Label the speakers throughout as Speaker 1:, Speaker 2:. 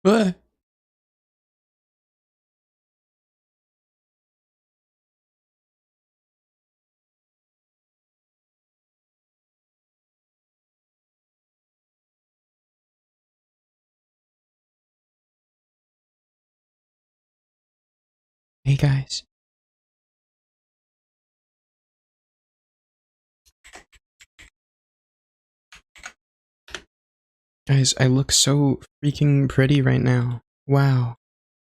Speaker 1: What? Hey guys. Guys, I look so freaking pretty right now. Wow.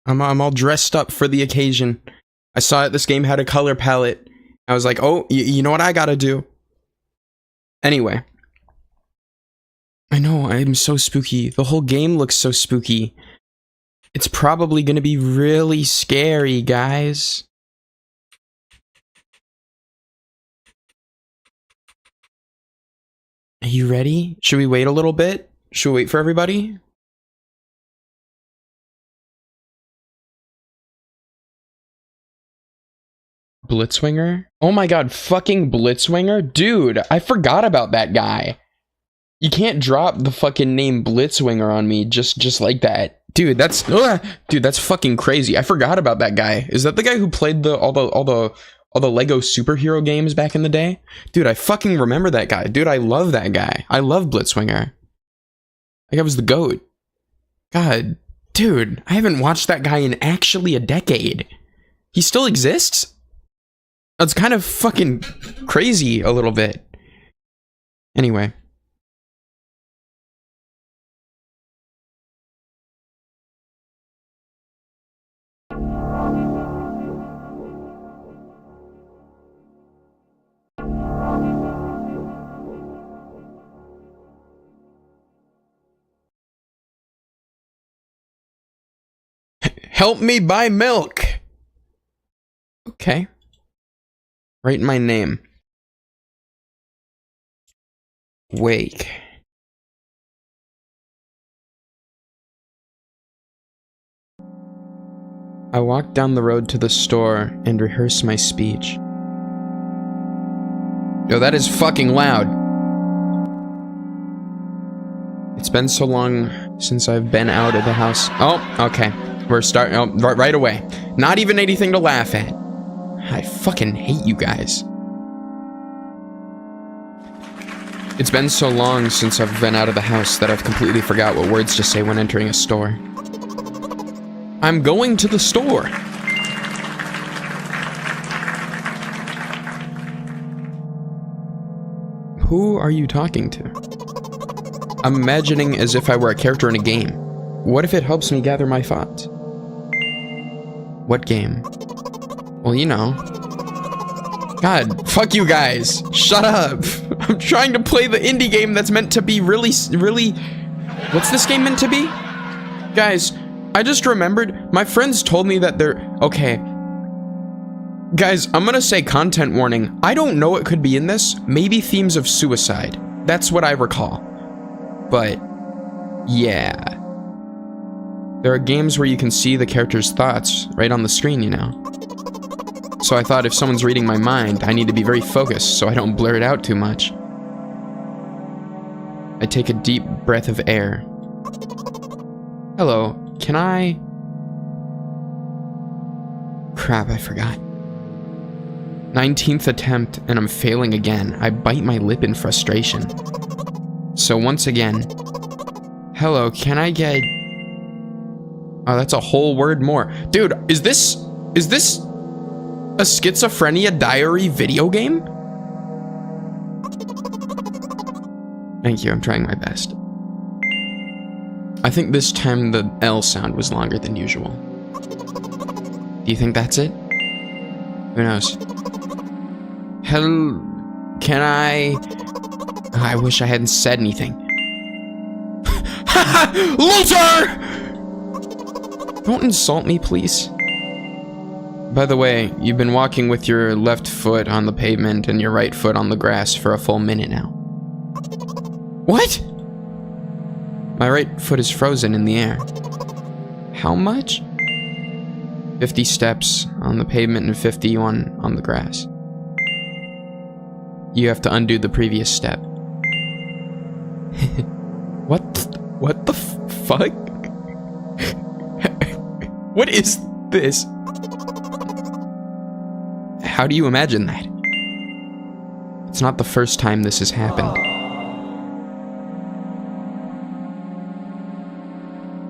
Speaker 1: I'm all dressed up for the occasion. I saw it, this game had a color palette. I was like, oh, you know what I gotta do? Anyway. I know, I'm so spooky. The whole game looks so spooky. It's probably gonna be really scary, guys. Are you ready? Should we wait a little bit? Should we wait for everybody? Blitzwinger? Oh my god, fucking Blitzwinger? Dude, I forgot about that guy. You can't drop the fucking name Blitzwinger on me just like that. Dude, that's fucking crazy. I forgot about that guy. Is that the guy who played all the Lego superhero games back in the day? Dude, I fucking remember that guy. Dude, I love that guy. I love Blitzwinger. That guy was the GOAT. God, dude, I haven't watched that guy in actually a decade. He still exists? That's kind of fucking crazy a little bit. Anyway. Help me buy milk! Okay. Write my name. Wake. I walked down the road to the store and rehearsed my speech. Yo, that is fucking loud. It's been so long since I've been out of the house. Oh, okay. We're starting right away. Not even anything to laugh at. I fucking hate you guys. It's been so long since I've been out of the house that I've completely forgot what words to say when entering a store. I'm going to the store. Who are you talking to? I'm imagining as if I were a character in a game. What if it helps me gather my thoughts? What game? Well, you know. God, fuck you guys. Shut up. I'm trying to play the indie game that's meant to be really... What's this game meant to be? Guys, I just remembered, my friends told me that they're... Okay. Guys, I'm gonna say content warning. I don't know what could be in this. Maybe themes of suicide. That's what I recall. But, yeah. There are games where you can see the character's thoughts right on the screen, you know. So I thought if someone's reading my mind, I need to be very focused so I don't blur it out too much. I take a deep breath of air. Hello, can I... Crap, I forgot. 19th attempt, and I'm failing again. I bite my lip in frustration. So once again... Hello, can I get... Oh, that's a whole word more. Dude, is this a schizophrenia diary video game? Thank you, I'm trying my best. I think this time the L sound was longer than usual. Do you think that's it? Who knows? Hello, can I... Oh, I wish I hadn't said anything. Loser! Don't insult me, please. By the way, you've been walking with your left foot on the pavement and your right foot on the grass for a full minute now. What? My right foot is frozen in the air. How much? 50 steps on the pavement and 51 on the grass. You have to undo the previous step. What the fuck? What is this? How do you imagine that? It's not the first time this has happened.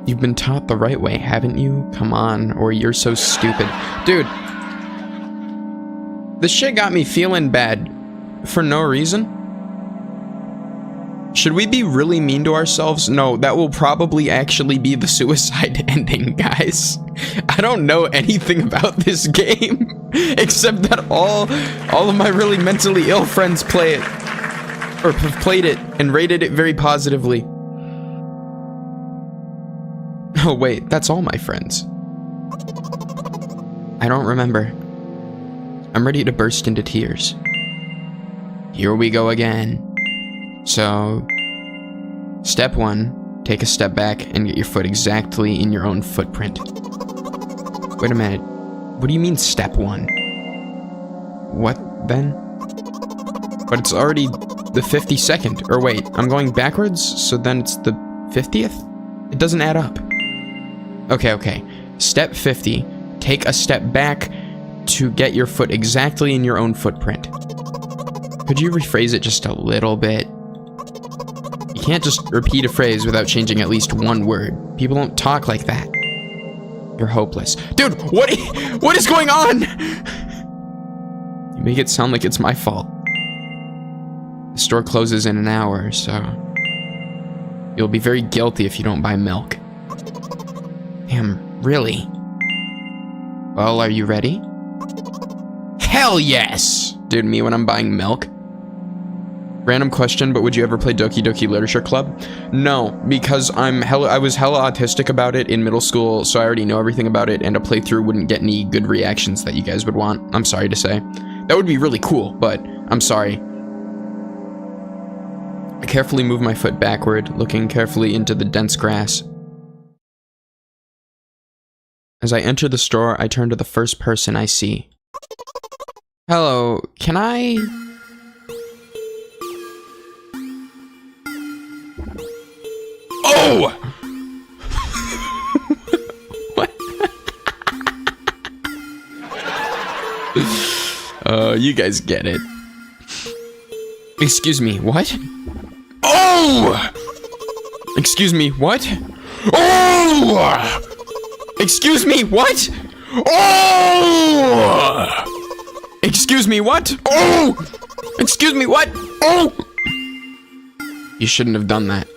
Speaker 1: You've been taught the right way, haven't you? Come on, or you're so stupid. Dude, this shit got me feeling bad for no reason. Should we be really mean to ourselves? No, that will probably actually be the suicide ending, guys. I don't know anything about this game, except that all of my really mentally ill friends play it, or have played it, and rated it very positively. Oh wait, that's all my friends. I don't remember. I'm ready to burst into tears. Here we go again. So, step 1, take a step back and get your foot exactly in your own footprint. Wait a minute, what do you mean step 1? What then? But it's already the 52nd, or wait, I'm going backwards, so then it's the 50th? It doesn't add up. Okay. Step 50, take a step back to get your foot exactly in your own footprint. Could you rephrase it just a little bit? You can't just repeat a phrase without changing at least one word. People don't talk like that. You're hopeless. Dude, what is going on? You make it sound like it's my fault. The store closes in an hour, so you'll be very guilty if you don't buy milk. Damn, really? Well, are you ready? Hell yes! Dude, me when I'm buying milk. Random question, but would you ever play Doki Doki Literature Club? No, because I was hella autistic about it in middle school, so I already know everything about it, and a playthrough wouldn't get any good reactions that you guys would want. I'm sorry to say. That would be really cool, but I'm sorry. I carefully move my foot backward, looking carefully into the dense grass. As I enter the store, I turn to the first person I see. Hello, can I... Oh! What? You guys get it. Excuse me, what? Oh! Excuse me, what? Oh! Excuse me, what? Oh! Excuse me, what? Oh! Excuse me, what? Oh! You shouldn't have done that.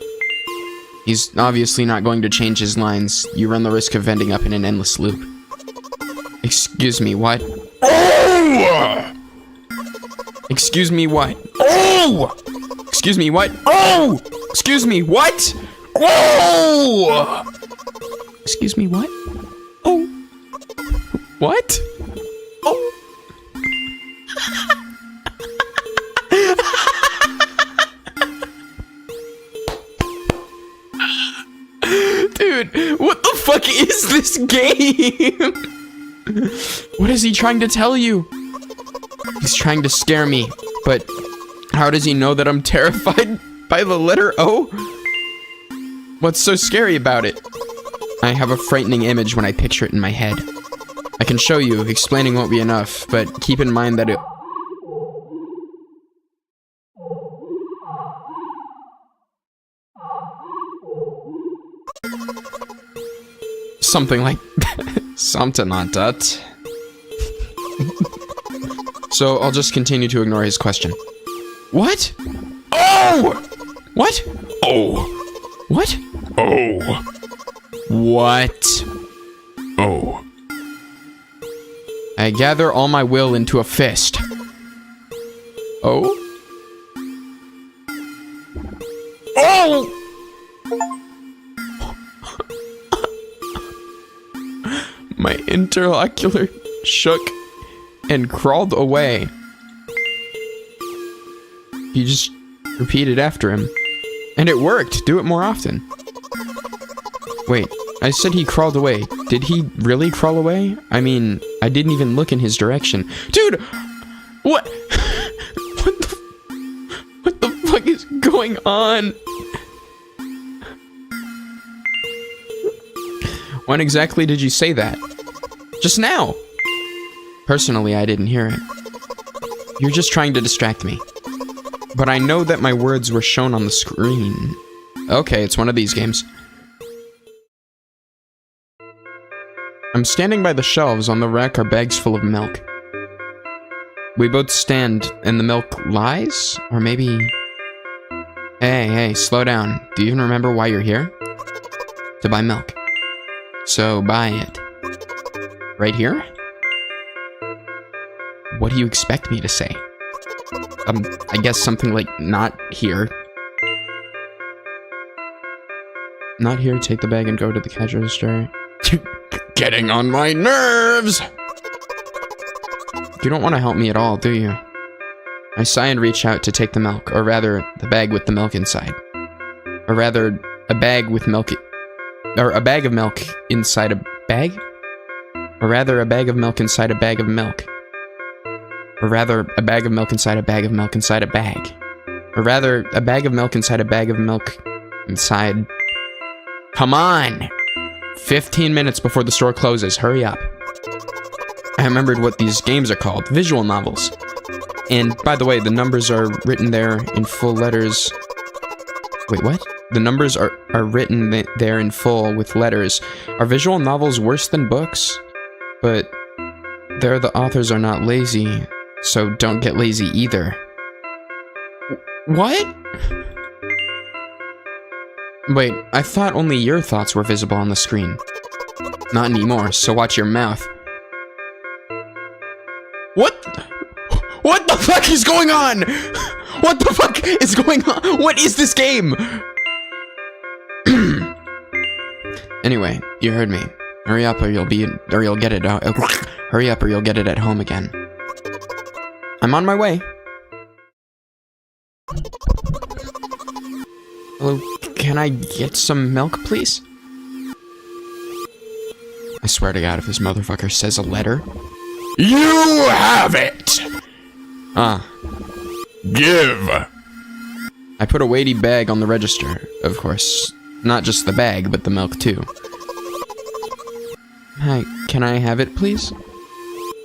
Speaker 1: He's obviously not going to change his lines. You run the risk of ending up in an endless loop. Excuse me, what? Oh! Excuse me, what? Oh! Excuse me, what? Oh! Excuse me, what? Oh! Excuse me, what? Oh. What? Oh. Dude, what the fuck is this game? What is he trying to tell you? He's trying to scare me, but how does he know that I'm terrified by the letter O? What's so scary about it? I have a frightening image when I picture it in my head. I can show you, explaining won't be enough, but keep in mind that it... Something like... Something like that. So I'll just continue to ignore his question. What? Oh! What? Oh. What? Oh. What? Oh. I gather all my will into a fist. Oh? Oh! My interlocutor shook and crawled away. You just repeated after him. And it worked. Do it more often. Wait, I said he crawled away. Did he really crawl away? I mean, I didn't even look in his direction. Dude! What? What the fuck is going on? When exactly did you say that? Just now! Personally, I didn't hear it. You're just trying to distract me. But I know that my words were shown on the screen. Okay, it's one of these games. I'm standing by the shelves. On the rack are bags full of milk. We both stand, and the milk lies? Or maybe... Hey, slow down. Do you even remember why you're here? To buy milk. So, buy it. Right here? What do you expect me to say? I guess something like, not here. Not here, take the bag and go to the cash register. Getting on my nerves! You don't want to help me at all, do you? I sigh and reach out to take the milk, or rather, the bag with the milk inside. Or rather, a bag with milk... Or a bag of milk inside a bag? Or rather, a bag of milk inside a bag of milk. Or rather, a bag of milk inside a bag of milk inside a bag. Or rather, a bag of milk inside a bag of milk inside... Come on! 15 minutes before the store closes, hurry up. I remembered what these games are called, visual novels. And, by the way, the numbers are written there in full letters... Wait, what? The numbers are written there in full with letters. Are visual novels worse than books? But there the authors are not lazy, so don't get lazy either. What? Wait, I thought only your thoughts were visible on the screen. Not anymore, so watch your mouth. What? What the fuck is going on? What the fuck is going on? What is this game? Anyway, you heard me. Hurry up or you'll get it out. Hurry up or you'll get it at home again. I'm on my way. Hello, can I get some milk, please? I swear to God, if this motherfucker says a letter... You have it! Give! I put a weighty bag on the register, of course. Not just the bag, but the milk too. Hi, can I have it, please?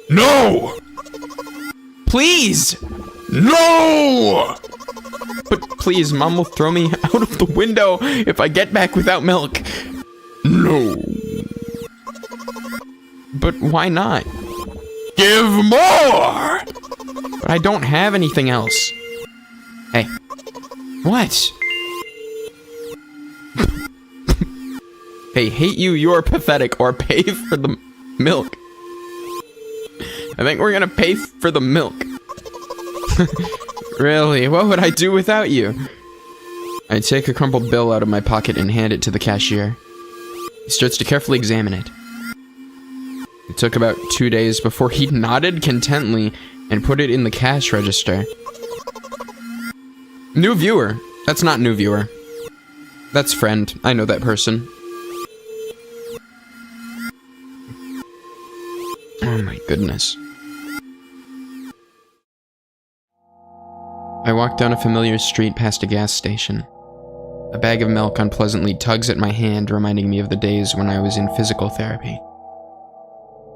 Speaker 1: No! Please! No! But please, Mom will throw me out of the window if I get back without milk. No. But why not? Give more! But I don't have anything else. Hey. What? Hey, hate you, you're pathetic, or pay for the milk. I think we're gonna pay for the milk. Really, what would I do without you? I take a crumpled bill out of my pocket and hand it to the cashier. He starts to carefully examine it. It took about 2 days before he nodded contently and put it in the cash register. New viewer. That's not new viewer. That's friend. I know that person. Oh my goodness. I walk down a familiar street past a gas station. A bag of milk unpleasantly tugs at my hand, reminding me of the days when I was in physical therapy.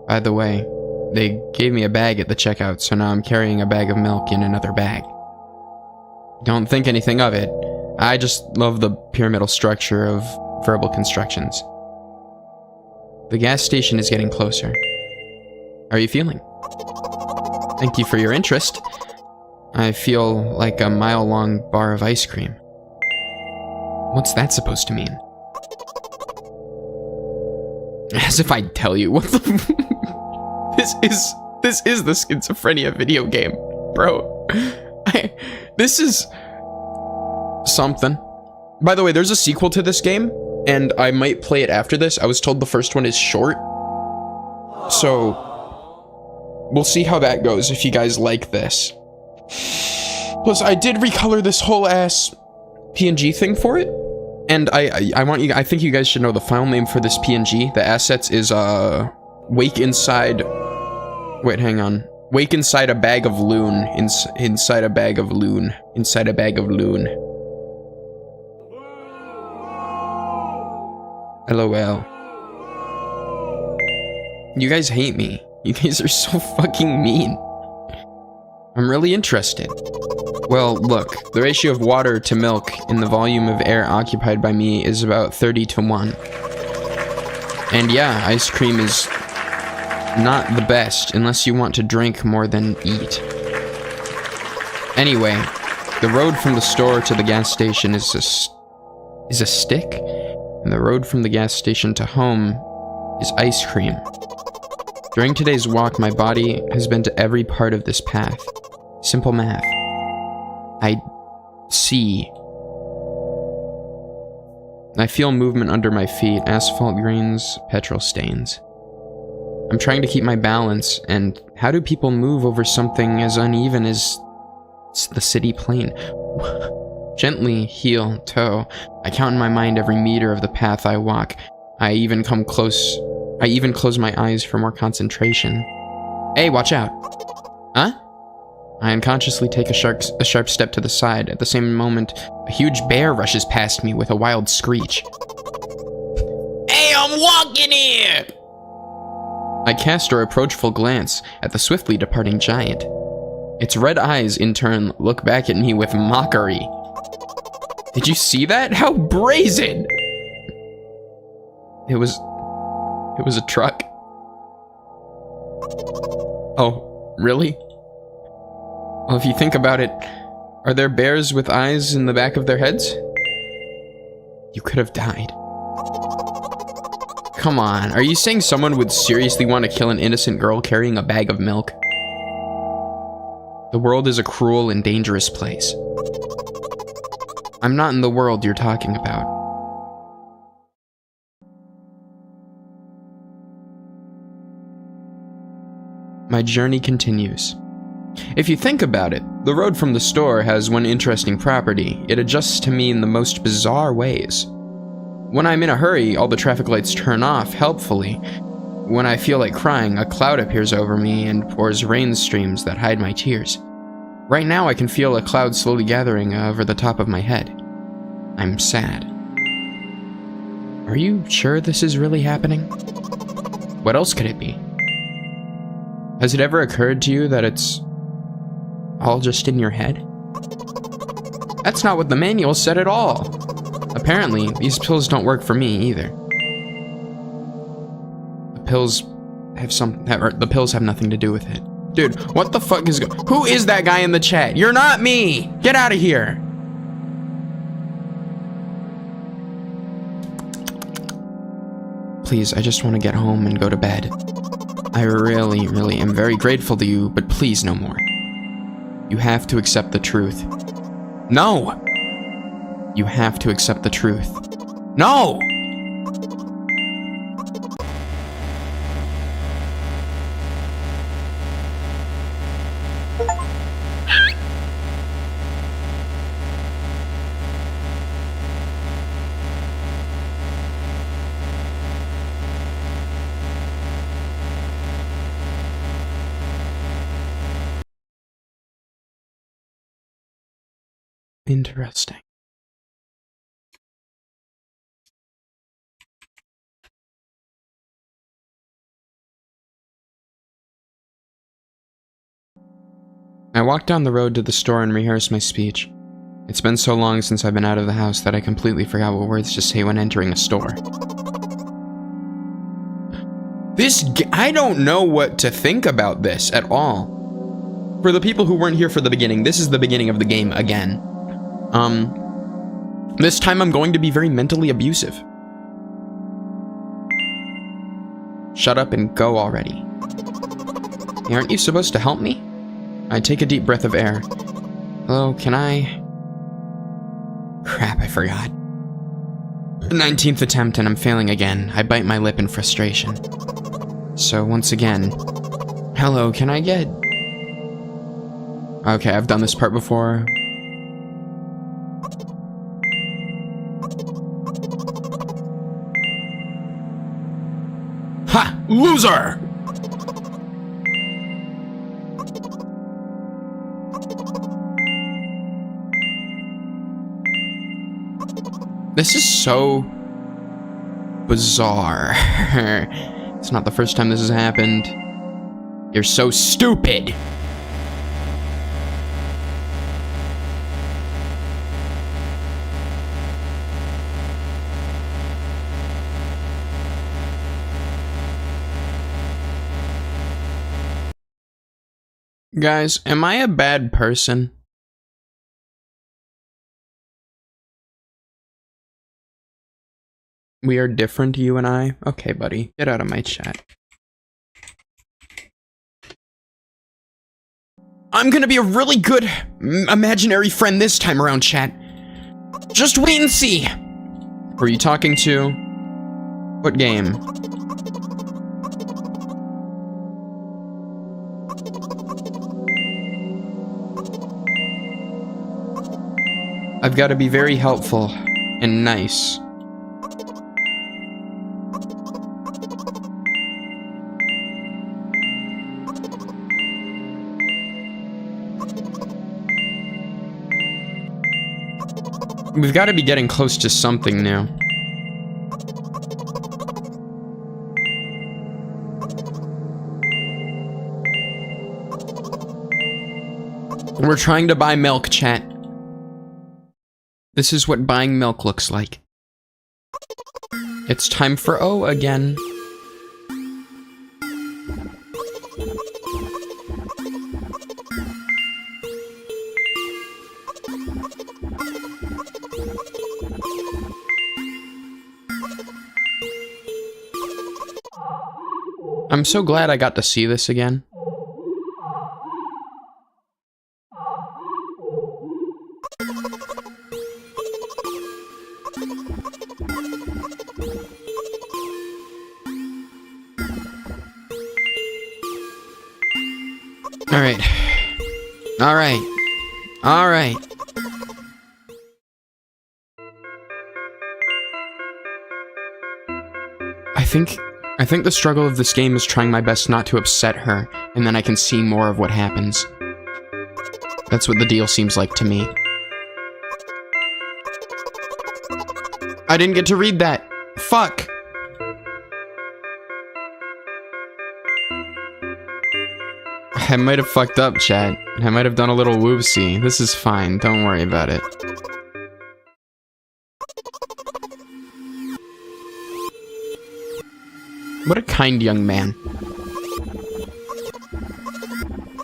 Speaker 1: By the way, they gave me a bag at the checkout, so now I'm carrying a bag of milk in another bag. Don't think anything of it. I just love the pyramidal structure of verbal constructions. The gas station is getting closer. How are you feeling? Thank you for your interest. I feel like a mile-long bar of ice cream. What's that supposed to mean? As if I'd tell you. What the... This is the schizophrenia video game, bro. This is something. By the way, there's a sequel to this game, and I might play it after this. I was told the first one is short. So... we'll see how that goes if you guys like this. Plus, I did recolor this whole ass PNG thing for it. And I think you guys should know the file name for this PNG. The assets is, wake inside... Wait, hang on. Wake inside a bag of loon. Inside a bag of loon. Inside a bag of loon. LOL. You guys hate me. You guys are so fucking mean. I'm really interested. Well, look, the ratio of water to milk in the volume of air occupied by me is about 30 to 1. And yeah, ice cream is not the best unless you want to drink more than eat. Anyway, the road from the store to the gas station is a stick, and the road from the gas station to home is ice cream. During today's walk, my body has been to every part of this path. Simple math. I see. I feel movement under my feet, asphalt grains, petrol stains. I'm trying to keep my balance, and how do people move over something as uneven as the city plain? Gently, heel, toe. I count in my mind every meter of the path I walk. I even close my eyes for more concentration. Hey, watch out. Huh? I unconsciously take a sharp step to the side. At the same moment, a huge bear rushes past me with a wild screech. Hey, I'm walking here! I cast a reproachful glance at the swiftly departing giant. Its red eyes, in turn, look back at me with mockery. Did you see that? How brazen! It was a truck. Oh, really? Well, if you think about it, are there bears with eyes in the back of their heads? You could have died. Come on, are you saying someone would seriously want to kill an innocent girl carrying a bag of milk? The world is a cruel and dangerous place. I'm not in the world you're talking about. My journey continues. If you think about it, the road from the store has one interesting property. It adjusts to me in the most bizarre ways. When I'm in a hurry, all the traffic lights turn off helpfully. When I feel like crying, a cloud appears over me and pours rain streams that hide my tears. Right now, I can feel a cloud slowly gathering over the top of my head. I'm sad. Are you sure this is really happening? What else could it be? Has it ever occurred to you that it's all just in your head? That's not what the manual said at all. Apparently, these pills don't work for me either. The pills have nothing to do with it. Dude, what the fuck is who is that guy in the chat? You're not me! Get out of here! Please, I just want to get home and go to bed. I really, really am very grateful to you, but please no more. You have to accept the truth. No! You have to accept the truth. No! Interesting. I walked down the road to the store and rehearsed my speech. It's been so long since I've been out of the house that I completely forgot what words to say when entering a store. I don't know what to think about this at all. For the people who weren't here for the beginning, this is the beginning of the game again. This time I'm going to be very mentally abusive. Shut up and go already. Hey, aren't you supposed to help me? I take a deep breath of air. Hello, can I? Crap, I forgot. 19th attempt and I'm failing again. I bite my lip in frustration. So once again, hello, can I get? Okay, I've done this part before. Ha! Loser! This is so bizarre. It's not the first time this has happened. You're so stupid! Guys, am I a bad person? We are different, you and I? Okay, buddy. Get out of my chat. I'm gonna be a really good imaginary friend this time around, chat. Just wait and see. Who are you talking to? What game? I've got to be very helpful and nice. We've got to be getting close to something new. We're trying to buy milk, chat. This is what buying milk looks like. It's time for O again. I'm so glad I got to see this again. Alright. Alright. Alright. I think the struggle of this game is trying my best not to upset her, and then I can see more of what happens. That's what the deal seems like to me. I didn't get to read that. Fuck. I might have fucked up, chat. I might have done a little whoopsie. This is fine. Don't worry about it. What a kind young man.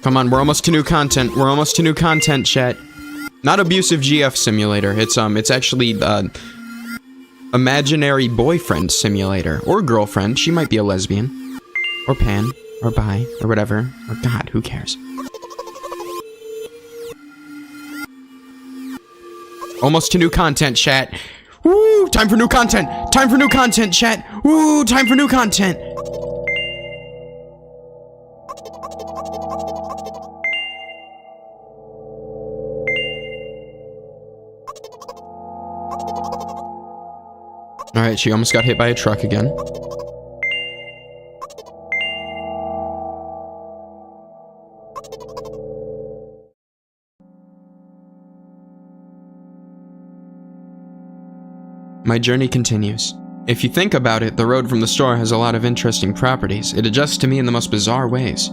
Speaker 1: Come on, we're almost to new content. We're almost to new content, chat. Not abusive GF simulator. It's actually imaginary boyfriend simulator or girlfriend. She might be a lesbian or pan or bi or whatever. Or God, who cares? Almost to new content, chat. Woo! Time for new content! Time for new content, chat! Woo! Time for new content! Alright, she almost got hit by a truck again. My journey continues. If you think about it, the road from the store has a lot of interesting properties. It adjusts to me in the most bizarre ways.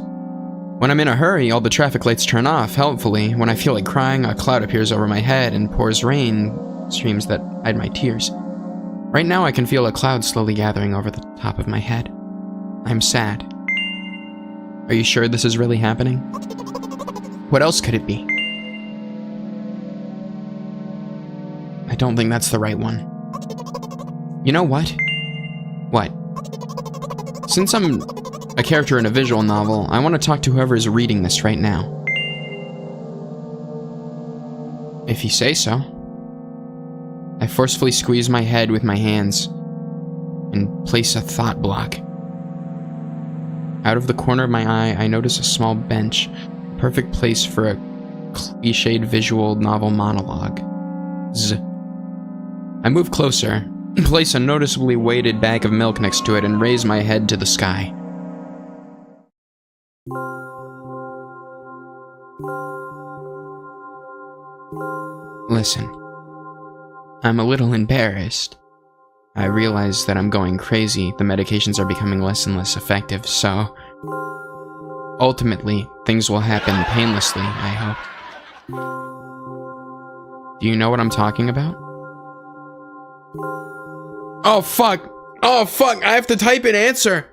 Speaker 1: When I'm in a hurry, all the traffic lights turn off, helpfully. When I feel like crying, a cloud appears over my head and pours rain streams that hide my tears. Right now, I can feel a cloud slowly gathering over the top of my head. I'm sad. Are you sure this is really happening? What else could it be? I don't think that's the right one. You know what? What? Since I'm a character in a visual novel, I want to talk to whoever is reading this right now. If you say so. I forcefully squeeze my head with my hands and place a thought block. Out of the corner of my eye, I notice a small bench, a perfect place for a cliched visual novel monologue. I move closer, place a noticeably weighted bag of milk next to it, and raise my head to the sky. Listen, I'm a little embarrassed, I realize that I'm going crazy. The medications are becoming less and less effective, so ultimately, things will happen painlessly, I hope. Do you know what I'm talking about? Oh, fuck! Oh, fuck! I have to type an answer!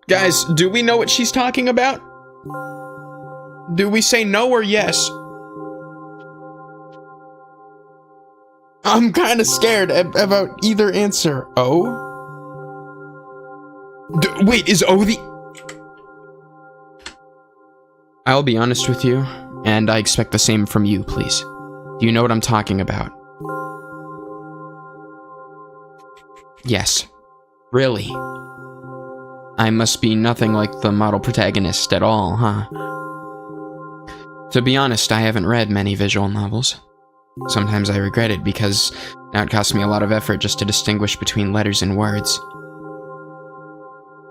Speaker 1: Guys, do we know what she's talking about? Do we say no or yes? I'm kind of scared about either answer. O? Wait, is O the... I'll be honest with you, and I expect the same from you, please. Do you know what I'm talking about? Yes. Really? I must be nothing like the model protagonist at all, huh? To be honest, I haven't read many visual novels. Sometimes I regret it because now it costs me a lot of effort just to distinguish between letters and words.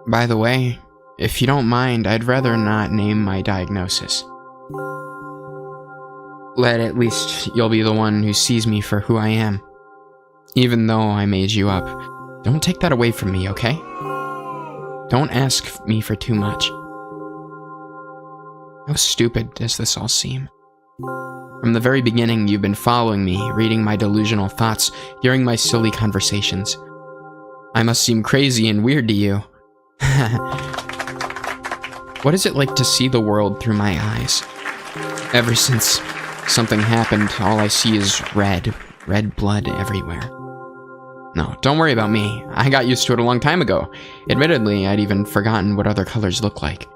Speaker 1: By the way, if you don't mind, I'd rather not name my diagnosis. At least you'll be the one who sees me for who I am. Even though I made you up, don't take that away from me, okay? Don't ask me for too much. How stupid does this all seem? From the very beginning, you've been following me, reading my delusional thoughts, hearing my silly conversations. I must seem crazy and weird to you. What is it like to see the world through my eyes? Ever since something happened, all I see is red blood everywhere. No, don't worry about me. I got used to it a long time ago. Admittedly, I'd even forgotten what other colors look like.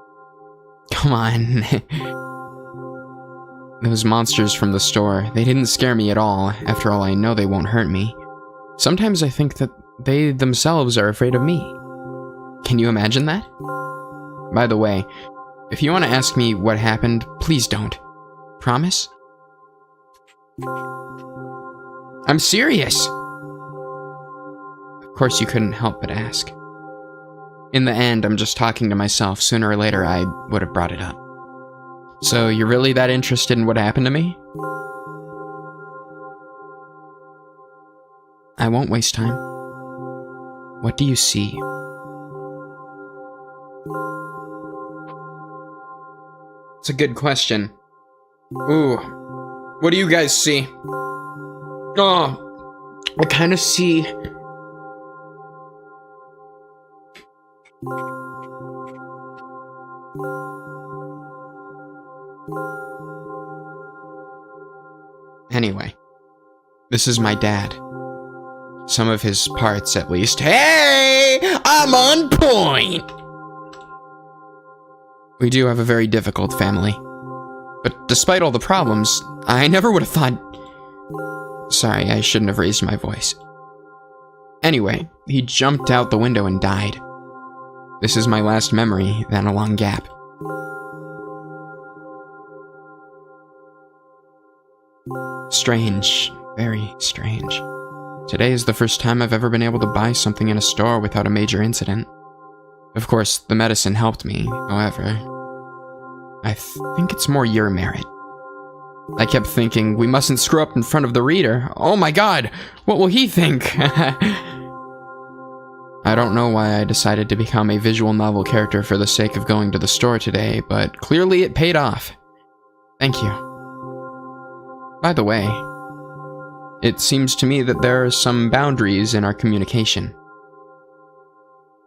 Speaker 1: Come on. Those monsters from the store, they didn't scare me at all. After all, I know they won't hurt me. Sometimes I think that they themselves are afraid of me. Can you imagine that? By the way, if you want to ask me what happened, please don't. Promise? I'm serious! Of course you couldn't help but ask. In the end, I'm just talking to myself. Sooner or later, I would have brought it up. So, you're really that interested in what happened to me? I won't waste time. What do you see? It's a good question. Ooh. What do you guys see? Oh, I kind of see... Anyway, this is my dad. Some of his parts, at least. Hey! I'm on point! We do have a very difficult family. But despite all the problems, I never would have thought... Sorry, I shouldn't have raised my voice. Anyway, he jumped out the window and died. This is my last memory, then a long gap. Strange. Very strange. Today is the first time I've ever been able to buy something in a store without a major incident. Of course, the medicine helped me, however. I think it's more your merit. I kept thinking, we mustn't screw up in front of the reader. Oh my god, what will he think? I don't know why I decided to become a visual novel character for the sake of going to the store today, but clearly it paid off. Thank you. By the way, it seems to me that there are some boundaries in our communication.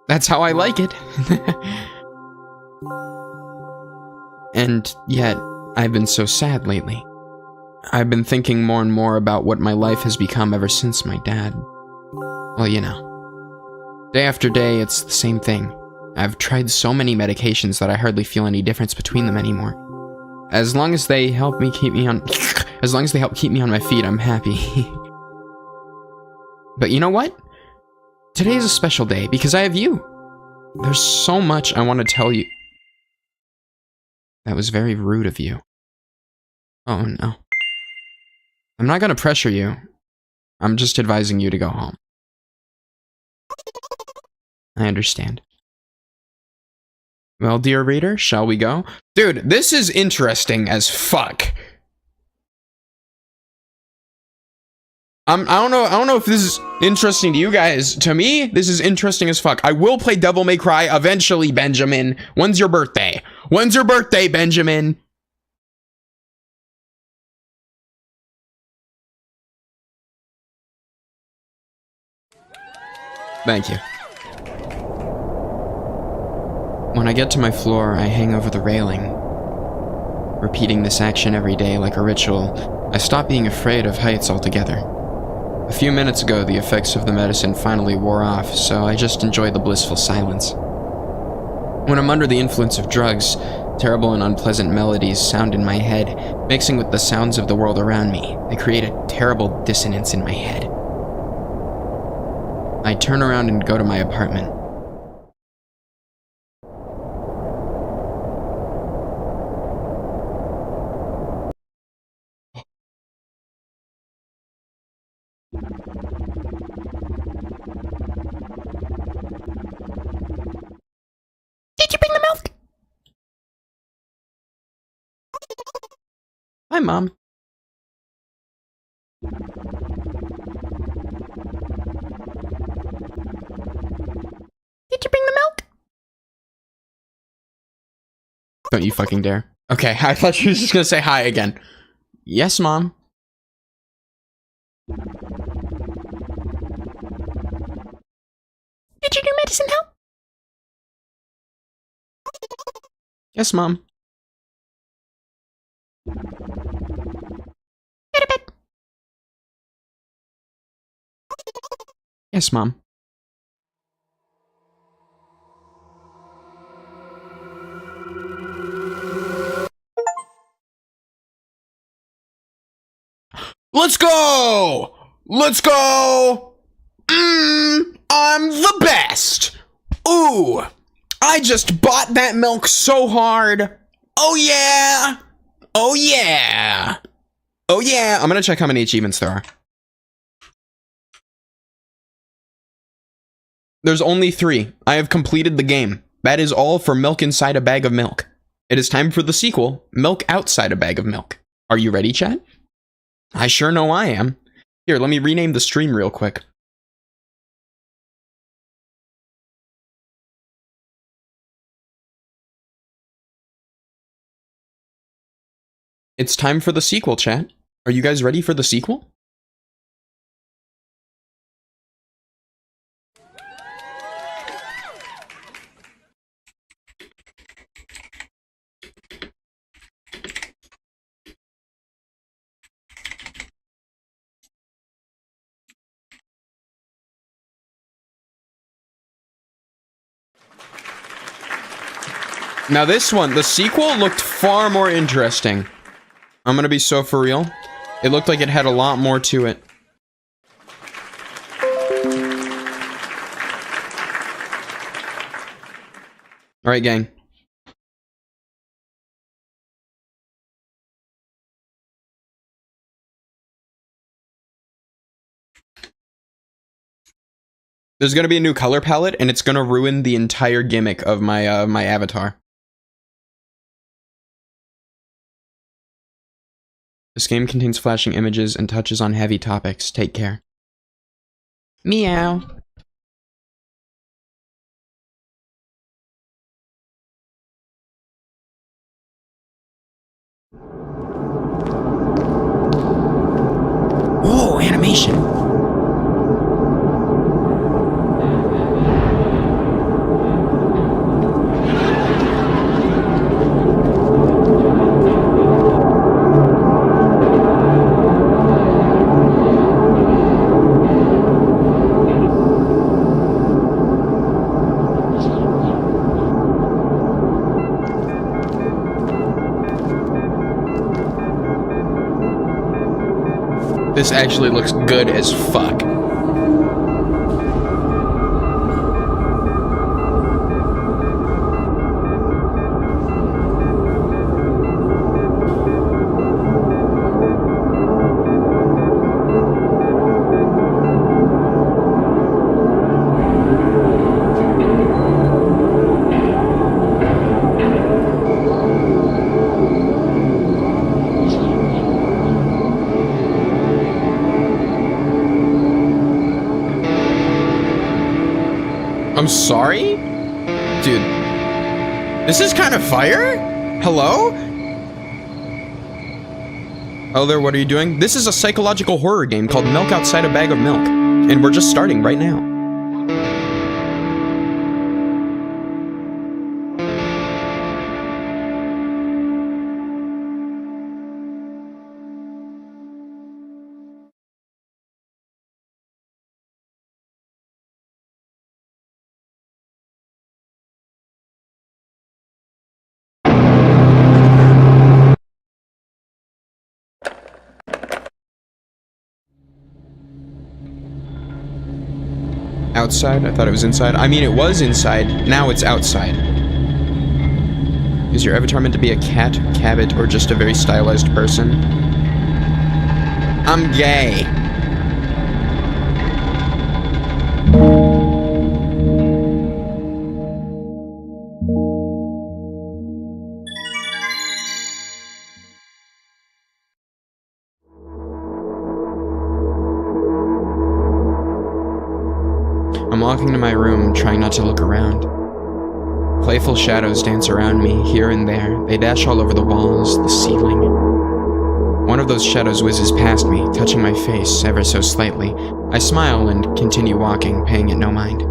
Speaker 1: That's how I like it. And yet, I've been so sad lately. I've been thinking more and more about what my life has become ever since my dad. Well, you know. Day after day, it's the same thing. I've tried so many medications that I hardly feel any difference between them anymore. As long as they help keep me on my feet, I'm happy. But you know what? Today is a special day because I have you. There's so much I want to tell you. That was very rude of you. Oh no. I'm not gonna pressure you. I'm just advising you to go home. I understand. Well, dear reader, shall we go? Dude, this is interesting as fuck. I don't know if this is interesting to you guys. To me, this is interesting as fuck. I will play Devil May Cry eventually, Benjamin. When's your birthday? When's your birthday, Benjamin? Thank you. When I get to my floor, I hang over the railing. Repeating this action every day like a ritual, I stop being afraid of heights altogether. A few minutes ago, the effects of the medicine finally wore off, so I just enjoy the blissful silence. When I'm under the influence of drugs, terrible and unpleasant melodies sound in my head, mixing with the sounds of the world around me. They create a terrible dissonance in my head. I turn around and go to my apartment. Did you bring the milk? Hi, Mom. Did you bring the milk? Don't you fucking dare. Okay, I thought she was just gonna say hi again. Yes, Mom. Did your new medicine help? Yes, Mom. Go to bed. Yes, Mom. Let's go! Let's go! I'm the best! Ooh! I just bought that milk so hard! Oh yeah! Oh yeah! Oh yeah! I'm gonna check how many achievements there are. There's only 3. I have completed the game. That is all for Milk Inside a Bag of Milk. It is time for the sequel, Milk Outside a Bag of Milk. Are you ready, chat? I sure know I am. Here, let me rename the stream real quick. It's time for the sequel, chat. Are you guys ready for the sequel? Now this one, the sequel looked far more interesting. I'm gonna be so for real. It looked like it had a lot more to it. Alright, gang. There's gonna be a new color palette, and it's gonna ruin the entire gimmick of my my avatar. This game contains flashing images and touches on heavy topics. Take care. Meow. Whoa, animation. This actually looks good as fuck. I'm sorry? Dude. This is kind of fire? Hello? Oh, there, what are you doing? This is a psychological horror game called Milk Outside a Bag of Milk. And we're just starting right now. Outside? I thought it was inside. I mean, it was inside. Now it's outside. Is your avatar meant to be a cat, cabbit, or just a very stylized person? I'm gay. I'm walking to my room, trying not to look around. Playful shadows dance around me, here and there. They dash all over the walls, the ceiling. One of those shadows whizzes past me, touching my face ever so slightly. I smile and continue walking, paying it no mind.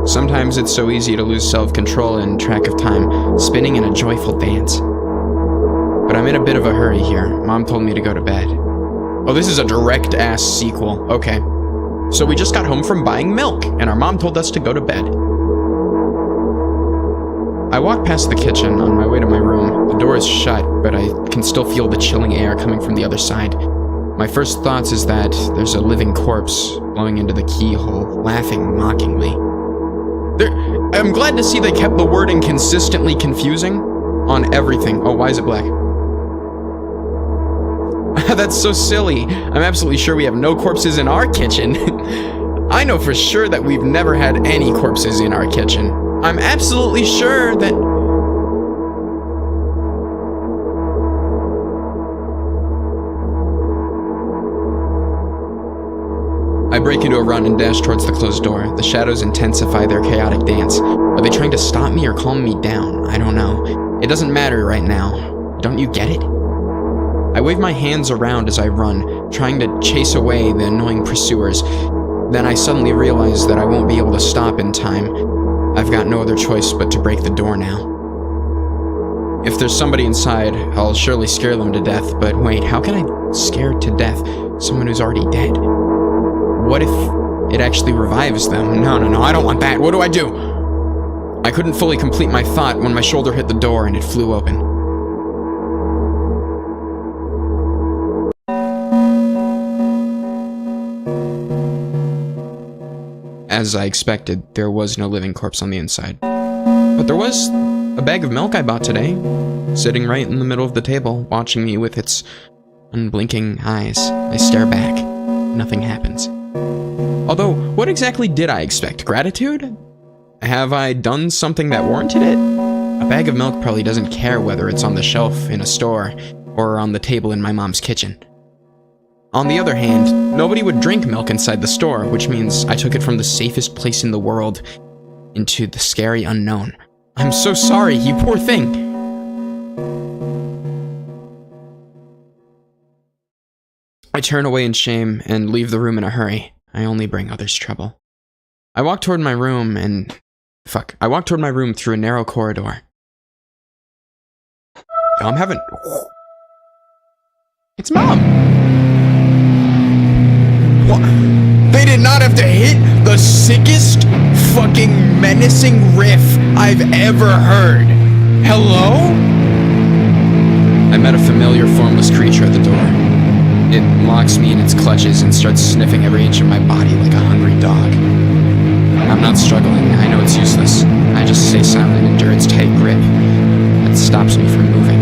Speaker 1: Sometimes it's so easy to lose self-control and track of time, spinning in a joyful dance. But I'm in a bit of a hurry here. Mom told me to go to bed. Oh, this is a direct-ass sequel. Okay. So we just got home from buying milk, and our mom told us to go to bed. I walk past the kitchen on my way to my room. The door is shut, but I can still feel the chilling air coming from the other side. My first thoughts is that there's a living corpse blowing into the keyhole, laughing mockingly. I'm glad to see they kept the wording consistently confusing on everything. Oh, why is it black? That's so silly. I'm absolutely sure we have no corpses in our kitchen. I know for sure that we've never had any corpses in our kitchen. I'm absolutely sure that... I break into a run and dash towards the closed door. The shadows intensify their chaotic dance. Are they trying to stop me or calm me down? I don't know. It doesn't matter right now. Don't you get it? I wave my hands around as I run, trying to chase away the annoying pursuers. Then I suddenly realize that I won't be able to stop in time. I've got no other choice but to break the door now. If there's somebody inside, I'll surely scare them to death, but wait, how can I scare to death someone who's already dead? What if it actually revives them? No, I don't want that. What do I do? I couldn't fully complete my thought when my shoulder hit the door and it flew open. As I expected, there was no living corpse on the inside. But there was a bag of milk I bought today, sitting right in the middle of the table, watching me with its unblinking eyes. I stare back. Nothing happens. Although, what exactly did I expect? Gratitude? Have I done something that warranted it? A bag of milk probably doesn't care whether it's on the shelf in a store or on the table in my mom's kitchen. On the other hand, nobody would drink milk inside the store, which means I took it from the safest place in the world into the scary unknown. I'm so sorry, you poor thing. I turn away in shame and leave the room in a hurry. I only bring others trouble. I walk toward my room through a narrow corridor. Yo, It's Mom! What? They did not have to hit the sickest fucking menacing riff I've ever heard. Hello? I met a familiar formless creature at the door. It locks me in its clutches and starts sniffing every inch of my body like a hungry dog. I'm not struggling. I know it's useless. I just stay silent and endure its tight grip. It stops me from moving.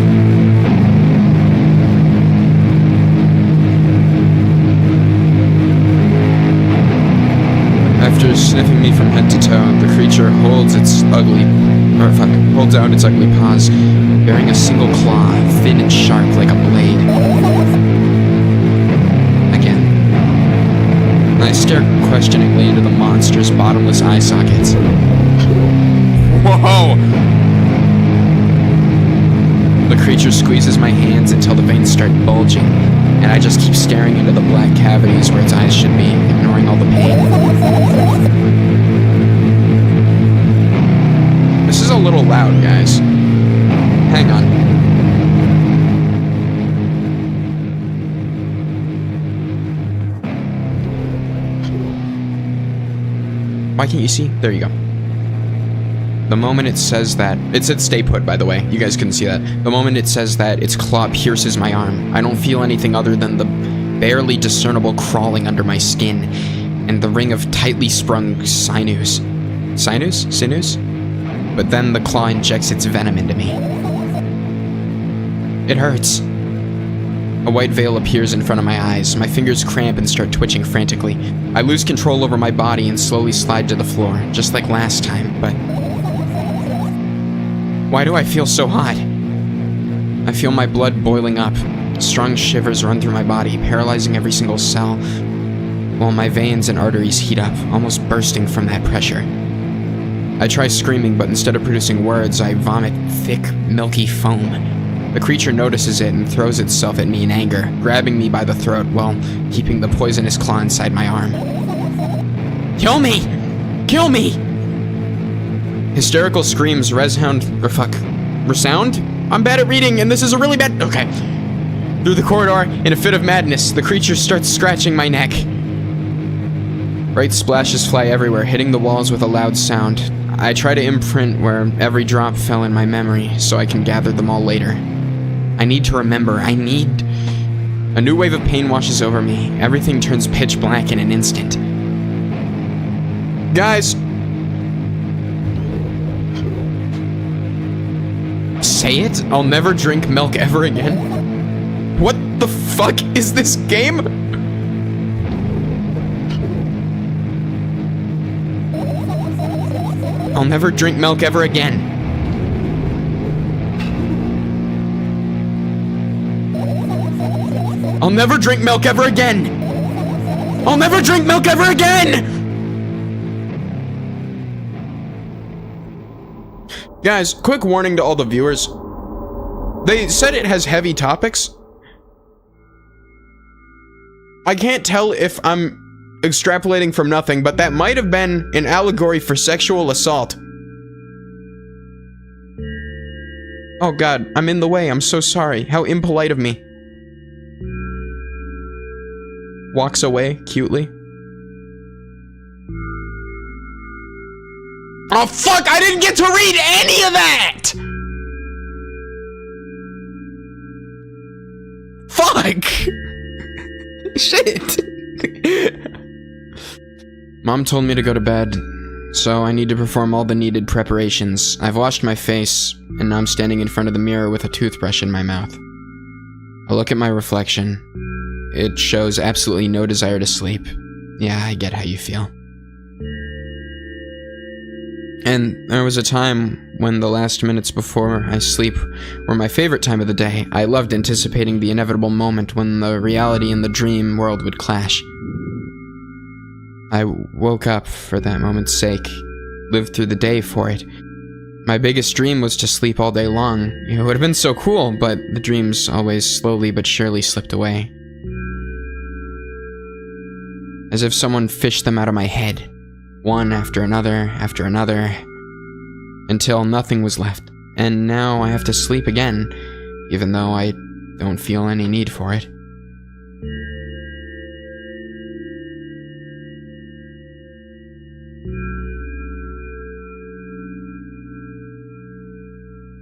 Speaker 1: After sniffing me from head to toe, the creature holds out its ugly paws, bearing a single claw, thin and sharp like a blade. Again. I I stare questioningly into the monster's bottomless eye sockets. Whoa! The creature squeezes my hands until the veins start bulging, and I just keep staring into the black cavities where its eyes should be, ignoring all the pain. This is a little loud, guys. Hang on. Why can't you see? There you go. The moment it says that, it said stay put, by the way. You guys couldn't see that. The moment it says that, its claw pierces my arm. I don't feel anything other than the barely discernible crawling under my skin and the ring of tightly sprung sinews. Sinews? But then the claw injects its venom into me. It hurts. A white veil appears in front of my eyes. My fingers cramp and start twitching frantically. I lose control over my body and slowly slide to the floor, just like last time, but... Why do I feel so hot? I feel my blood boiling up. Strong shivers run through my body, paralyzing every single cell, while my veins and arteries heat up, almost bursting from that pressure. I try screaming, but instead of producing words, I vomit thick, milky foam. The creature notices it and throws itself at me in anger, grabbing me by the throat while keeping the poisonous claw inside my arm. Kill me! Kill me! Hysterical screams resound. I'm bad at reading, and this is a really bad. Okay. Through the corridor, in a fit of madness, the creature starts scratching my neck. Bright splashes fly everywhere, hitting the walls with a loud sound. I try to imprint where every drop fell in my memory, so I can gather them all later. I need to remember. A new wave of pain washes over me. Everything turns pitch black in an instant. Guys! Say it? I'll never drink milk ever again? What the fuck is this game? I'll never drink milk ever again. I'll never drink milk ever again! I'll never drink milk ever again! Guys, quick warning to all the viewers. They said it has heavy topics. I can't tell if I'm extrapolating from nothing, but that might have been an allegory for sexual assault. Oh god, I'm in the way. I'm so sorry. How impolite of me. Walks away cutely. Oh fuck, I didn't get to read any of that! Fuck! Shit! Mom told me to go to bed, so I need to perform all the needed preparations. I've washed my face, and now I'm standing in front of the mirror with a toothbrush in my mouth. I look at my reflection. It shows absolutely no desire to sleep. Yeah, I get how you feel. And there was a time when the last minutes before I sleep were my favorite time of the day. I loved anticipating the inevitable moment when the reality and the dream world would clash. I woke up for that moment's sake, lived through the day for it. My biggest dream was to sleep all day long. It would have been so cool, but the dreams always slowly but surely slipped away. As if someone fished them out of my head. One after another, until nothing was left. And now I have to sleep again, even though I don't feel any need for it.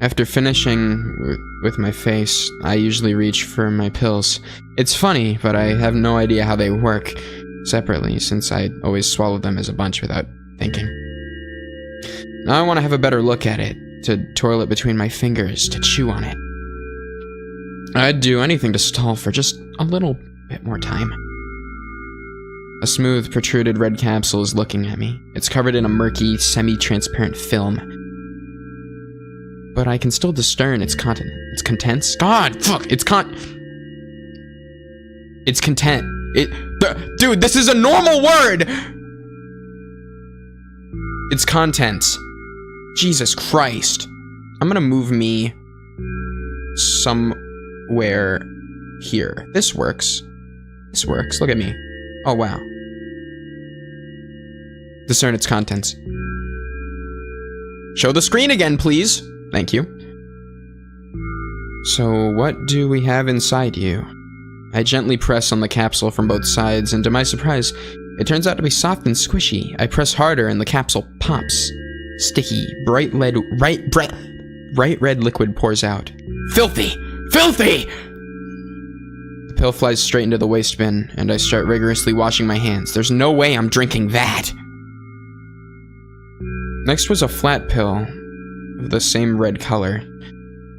Speaker 1: After finishing with my face, I usually reach for my pills. It's funny, but I have no idea how they work separately, since I always swallow them as a bunch without thinking. Now I want to have a better look at it, to twirl it between my fingers, to chew on it. I'd do anything to stall for just a little bit more time. A smooth, protruded red capsule is looking at me. It's covered in a murky, semi-transparent film. But I can still discern its contents. God, fuck! Its content. Dude, this is a normal word! It's contents. Jesus Christ. I'm gonna move me somewhere here. This works. This works. Look at me. Oh, wow. Discern its contents. Show the screen again, please. Thank you. So, what do we have inside you? I gently press on the capsule from both sides, and to my surprise, it turns out to be soft and squishy. I press harder, and the capsule pops. Sticky, bright red liquid pours out. Filthy! Filthy! The pill flies straight into the waste bin, and I start rigorously washing my hands. There's no way I'm drinking that! Next was a flat pill of the same red color.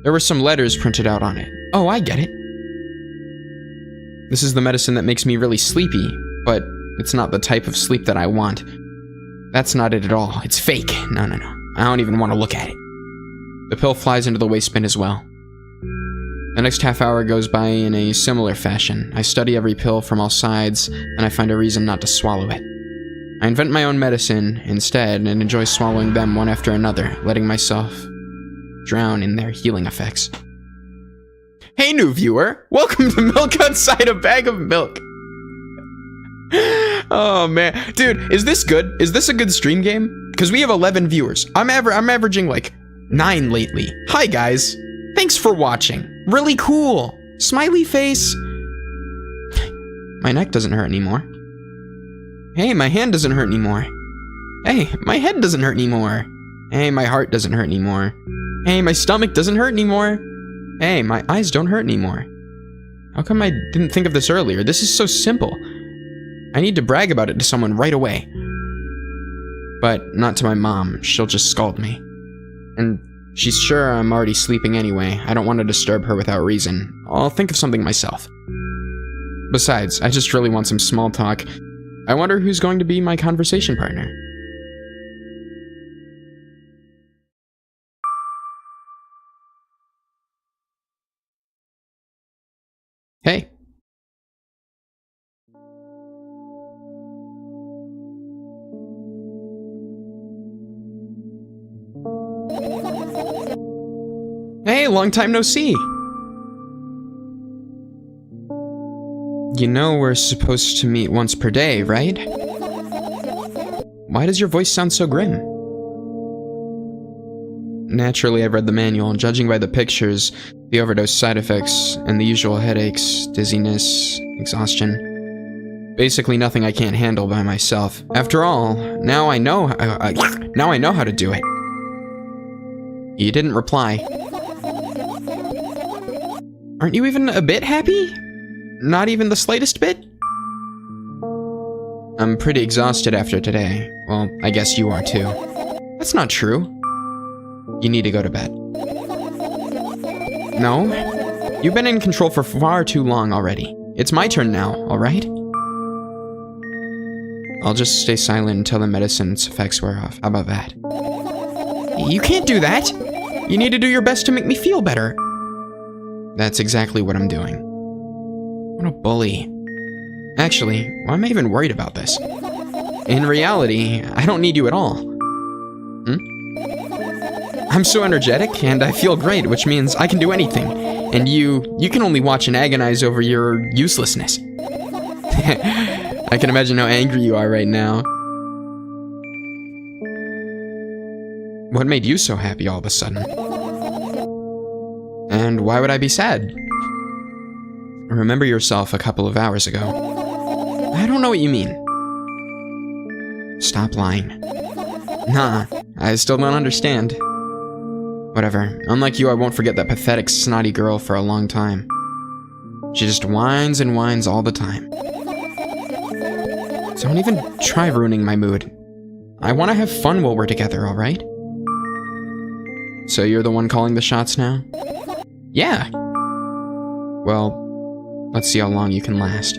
Speaker 1: There were some letters printed out on it. Oh, I get it. This is the medicine that makes me really sleepy, but it's not the type of sleep that I want. That's not it at all. It's fake. No. I don't even want to look at it. The pill flies into the waste bin as well. The next half hour goes by in a similar fashion. I study every pill from all sides, and I find a reason not to swallow it. I invent my own medicine instead and enjoy swallowing them one after another, letting myself drown in their healing effects. Hey, new viewer! Welcome to Milk Outside a Bag of Milk! Oh, man. Dude, is this good? Is this a good stream game? Because we have 11 viewers. I'm averaging like 9 lately. Hi, guys. Thanks for watching. Really cool. Smiley face. My neck doesn't hurt anymore. Hey, my hand doesn't hurt anymore. Hey, my head doesn't hurt anymore. Hey, my heart doesn't hurt anymore. Hey, my stomach doesn't hurt anymore. Hey, my eyes don't hurt anymore. How come I didn't think of this earlier? This is so simple. I need to brag about it to someone right away. But not to my mom. She'll just scold me. And she's sure I'm already sleeping anyway. I don't want to disturb her without reason. I'll think of something myself. Besides, I just really want some small talk. I wonder who's going to be my conversation partner. Hey. Hey, long time no see. You know we're supposed to meet once per day, right? Why does your voice sound so grim? Naturally, I've read the manual, and judging by the pictures, the overdose side effects, and the usual headaches, dizziness, exhaustion. Basically nothing I can't handle by myself. After all, now I know how to do it. You didn't reply. Aren't you even a bit happy? Not even the slightest bit? I'm pretty exhausted after today. Well, I guess you are too. That's not true. You need to go to bed. No? You've been in control for far too long already. It's my turn now, alright? I'll just stay silent until the medicine's effects wear off. How about that? You can't do that! You need to do your best to make me feel better. That's exactly what I'm doing. What a bully. Actually, why am I even worried about this? In reality, I don't need you at all. I'm so energetic, and I feel great, which means I can do anything. And you can only watch and agonize over your uselessness. I can imagine how angry you are right now. What made you so happy all of a sudden? And why would I be sad? Remember yourself a couple of hours ago. I don't know what you mean. Stop lying. Nah, I still don't understand. Whatever. Unlike you, I won't forget that pathetic, snotty girl for a long time. She just whines and whines all the time. So don't even try ruining my mood. I want to have fun while we're together, alright? So you're the one calling the shots now? Yeah. Well, let's see how long you can last.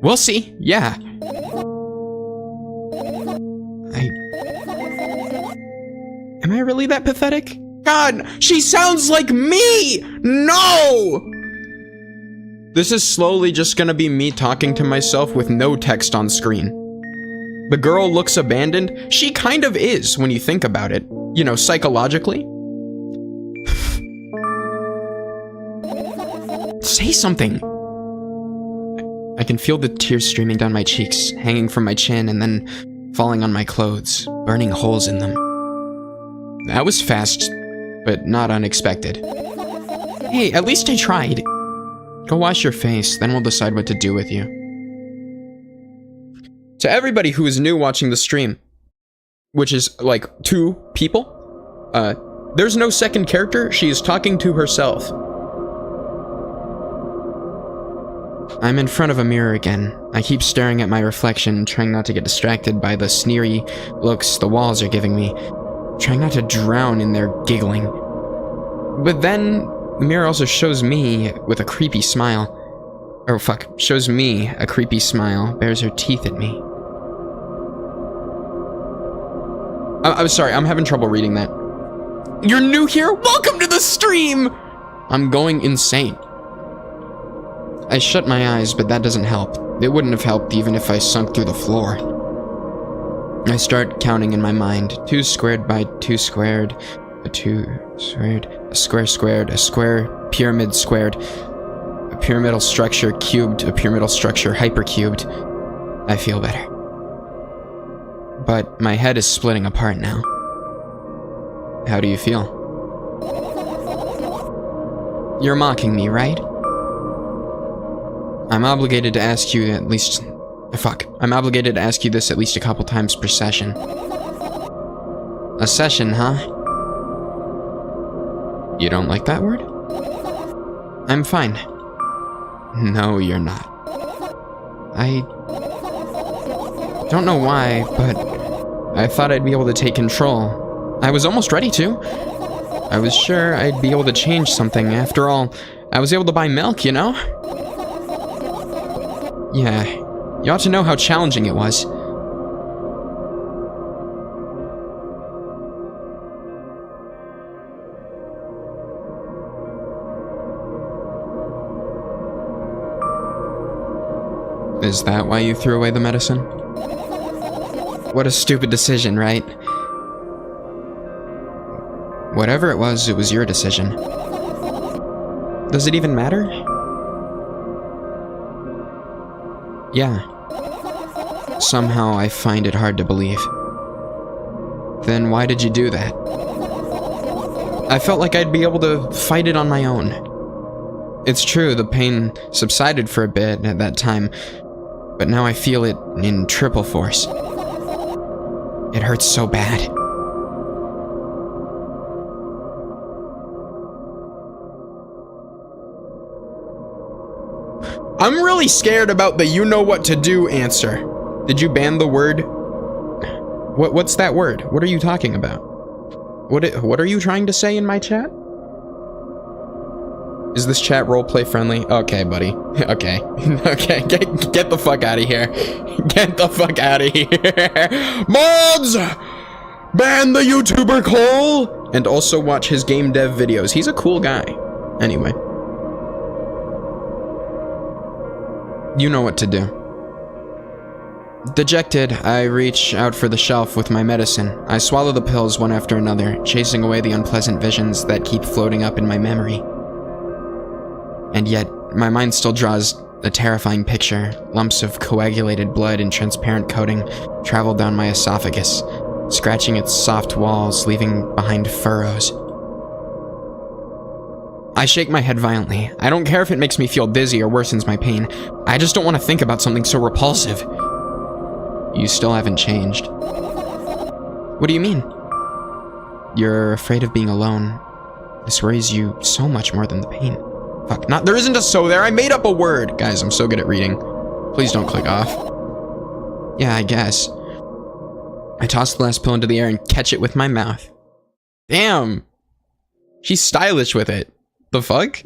Speaker 1: We'll see, yeah. Am I really that pathetic? God, she sounds like me! No! This is slowly just gonna be me talking to myself with no text on screen. The girl looks abandoned. She kind of is when you think about it. You know, psychologically. Say something. I can feel the tears streaming down my cheeks, hanging from my chin and then falling on my clothes, burning holes in them. That was fast, but not unexpected. Hey, at least I tried. Go wash your face, then we'll decide what to do with you. To everybody who is new watching the stream, which is like 2 people, there's no second character. She is talking to herself. I'm in front of a mirror again. I keep staring at my reflection, trying not to get distracted by the sneery looks the walls are giving me, trying not to drown in their giggling. But then, the mirror also shows me with a creepy smile. Oh fuck, shows me a creepy smile, bares her teeth at me. I'm sorry, I'm having trouble reading that. You're new here? Welcome to the stream! I'm going insane. I shut my eyes, but that doesn't help. It wouldn't have helped even if I sunk through the floor. I start counting in my mind. 2 squared by 2 squared, a 2 squared, a square, a square, pyramid squared, a pyramidal structure cubed, a pyramidal structure hypercubed. I feel better. But my head is splitting apart now. How do you feel? You're mocking me, right? I'm obligated to ask you at least... I'm obligated to ask you this at least a couple times per session. A session, huh? You don't like that word? I'm fine. No, you're not. I don't know why, but I thought I'd be able to take control. I was almost ready to. I was sure I'd be able to change something. After all, I was able to buy milk, you know? Yeah, you ought to know how challenging it was. Is that why you threw away the medicine? What a stupid decision, right? Whatever it was your decision. Does it even matter? Yeah. Somehow I find it hard to believe. Then why did you do that? I felt like I'd be able to fight it on my own. It's true, the pain subsided for a bit at that time, but now I feel it in triple force. It hurts so bad. I'm really scared about the you know what to do answer. Did you ban the word? What's that word? What are you talking about? What are you trying to say in my chat? Is this chat roleplay friendly? Okay, buddy. Okay. Okay, get the fuck out of here. Get the fuck out of here. Mods! Ban the YouTuber Cole! And also watch his game dev videos. He's a cool guy. Anyway. You know what to do. Dejected, I reach out for the shelf with my medicine. I swallow the pills one after another, chasing away the unpleasant visions that keep floating up in my memory. And yet, my mind still draws a terrifying picture. Lumps of coagulated blood in transparent coating travel down my esophagus, scratching its soft walls, leaving behind furrows. I shake my head violently. I don't care if it makes me feel dizzy or worsens my pain. I just don't want to think about something so repulsive. You still haven't changed. What do you mean? You're afraid of being alone. This worries you so much more than the pain. Fuck, there isn't a so there. I made up a word. Guys, I'm so good at reading. Please don't click off. Yeah, I guess. I toss the last pill into the air and catch it with my mouth. Damn. She's stylish with it. The fuck?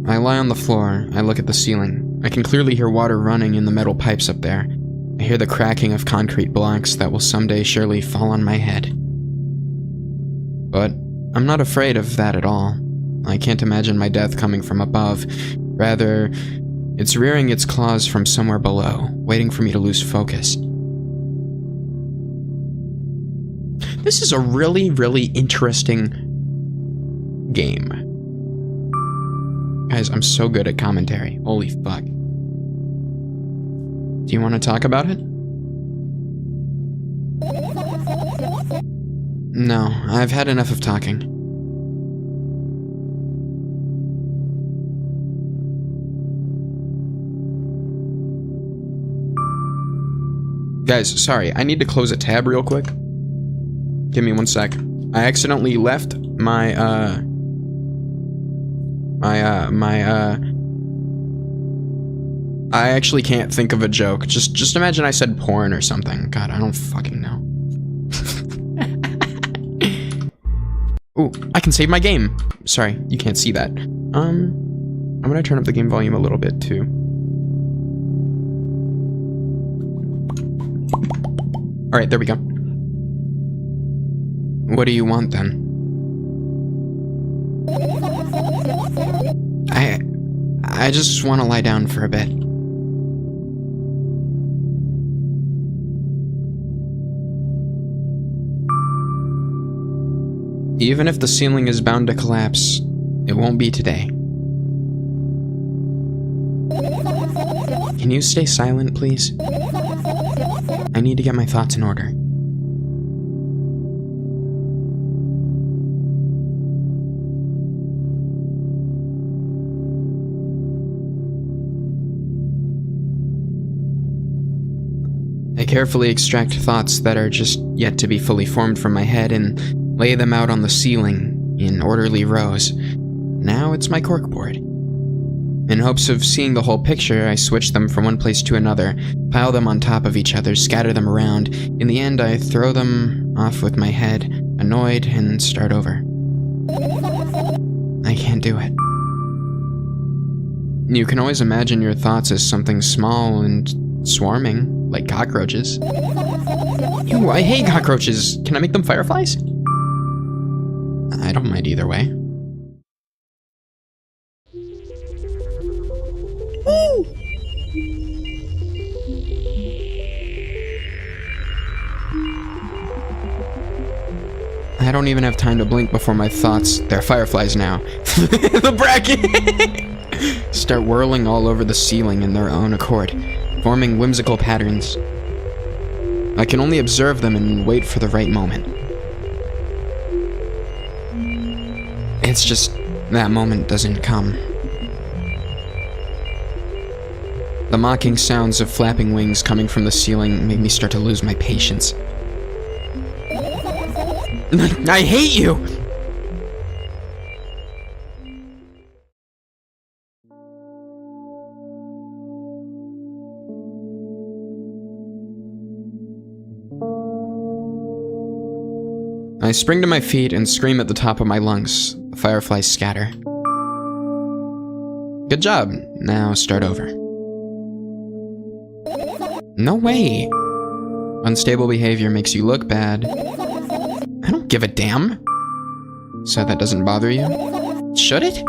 Speaker 1: I lie on the floor. I look at the ceiling. I can clearly hear water running in the metal pipes up there. I hear the cracking of concrete blocks that will someday surely fall on my head. But I'm not afraid of that at all. I can't imagine my death coming from above. Rather, it's rearing its claws from somewhere below, waiting for me to lose focus. This is a really, really interesting game. Guys, I'm so good at commentary. Holy fuck. Do you want to talk about it? No, I've had enough of talking. Guys, sorry, I need to close a tab real quick. Give me 1 sec. I accidentally left my, I actually can't think of a joke. Just imagine I said porn or something. God, I don't fucking know. Ooh, I can save my game. Sorry, you can't see that. I'm gonna turn up the game volume a little bit too. All right, there we go. What do you want then? I just want to lie down for a bit. Even if the ceiling is bound to collapse, it won't be today. Can you stay silent, please? I need to get my thoughts in order. I carefully extract thoughts that are just yet to be fully formed from my head and lay them out on the ceiling in orderly rows. Now it's my corkboard. In hopes of seeing the whole picture, I switch them from one place to another, pile them on top of each other, scatter them around. In the end, I throw them off with my head, annoyed, and start over. I can't do it. You can always imagine your thoughts as something small and swarming, like cockroaches. Ew, I hate cockroaches. Can I make them fireflies? I don't mind either way. Ooh. I don't even have time to blink before my thoughts, they're fireflies now, the bracket, start whirling all over the ceiling in their own accord, forming whimsical patterns. I can only observe them and wait for the right moment. It's just that moment doesn't come. The mocking sounds of flapping wings coming from the ceiling make me start to lose my patience. I hate you! I spring to my feet and scream at the top of my lungs. The fireflies scatter. Good job. Now start over. No way! Unstable behavior makes you look bad. I don't give a damn. So that doesn't bother you? Should it?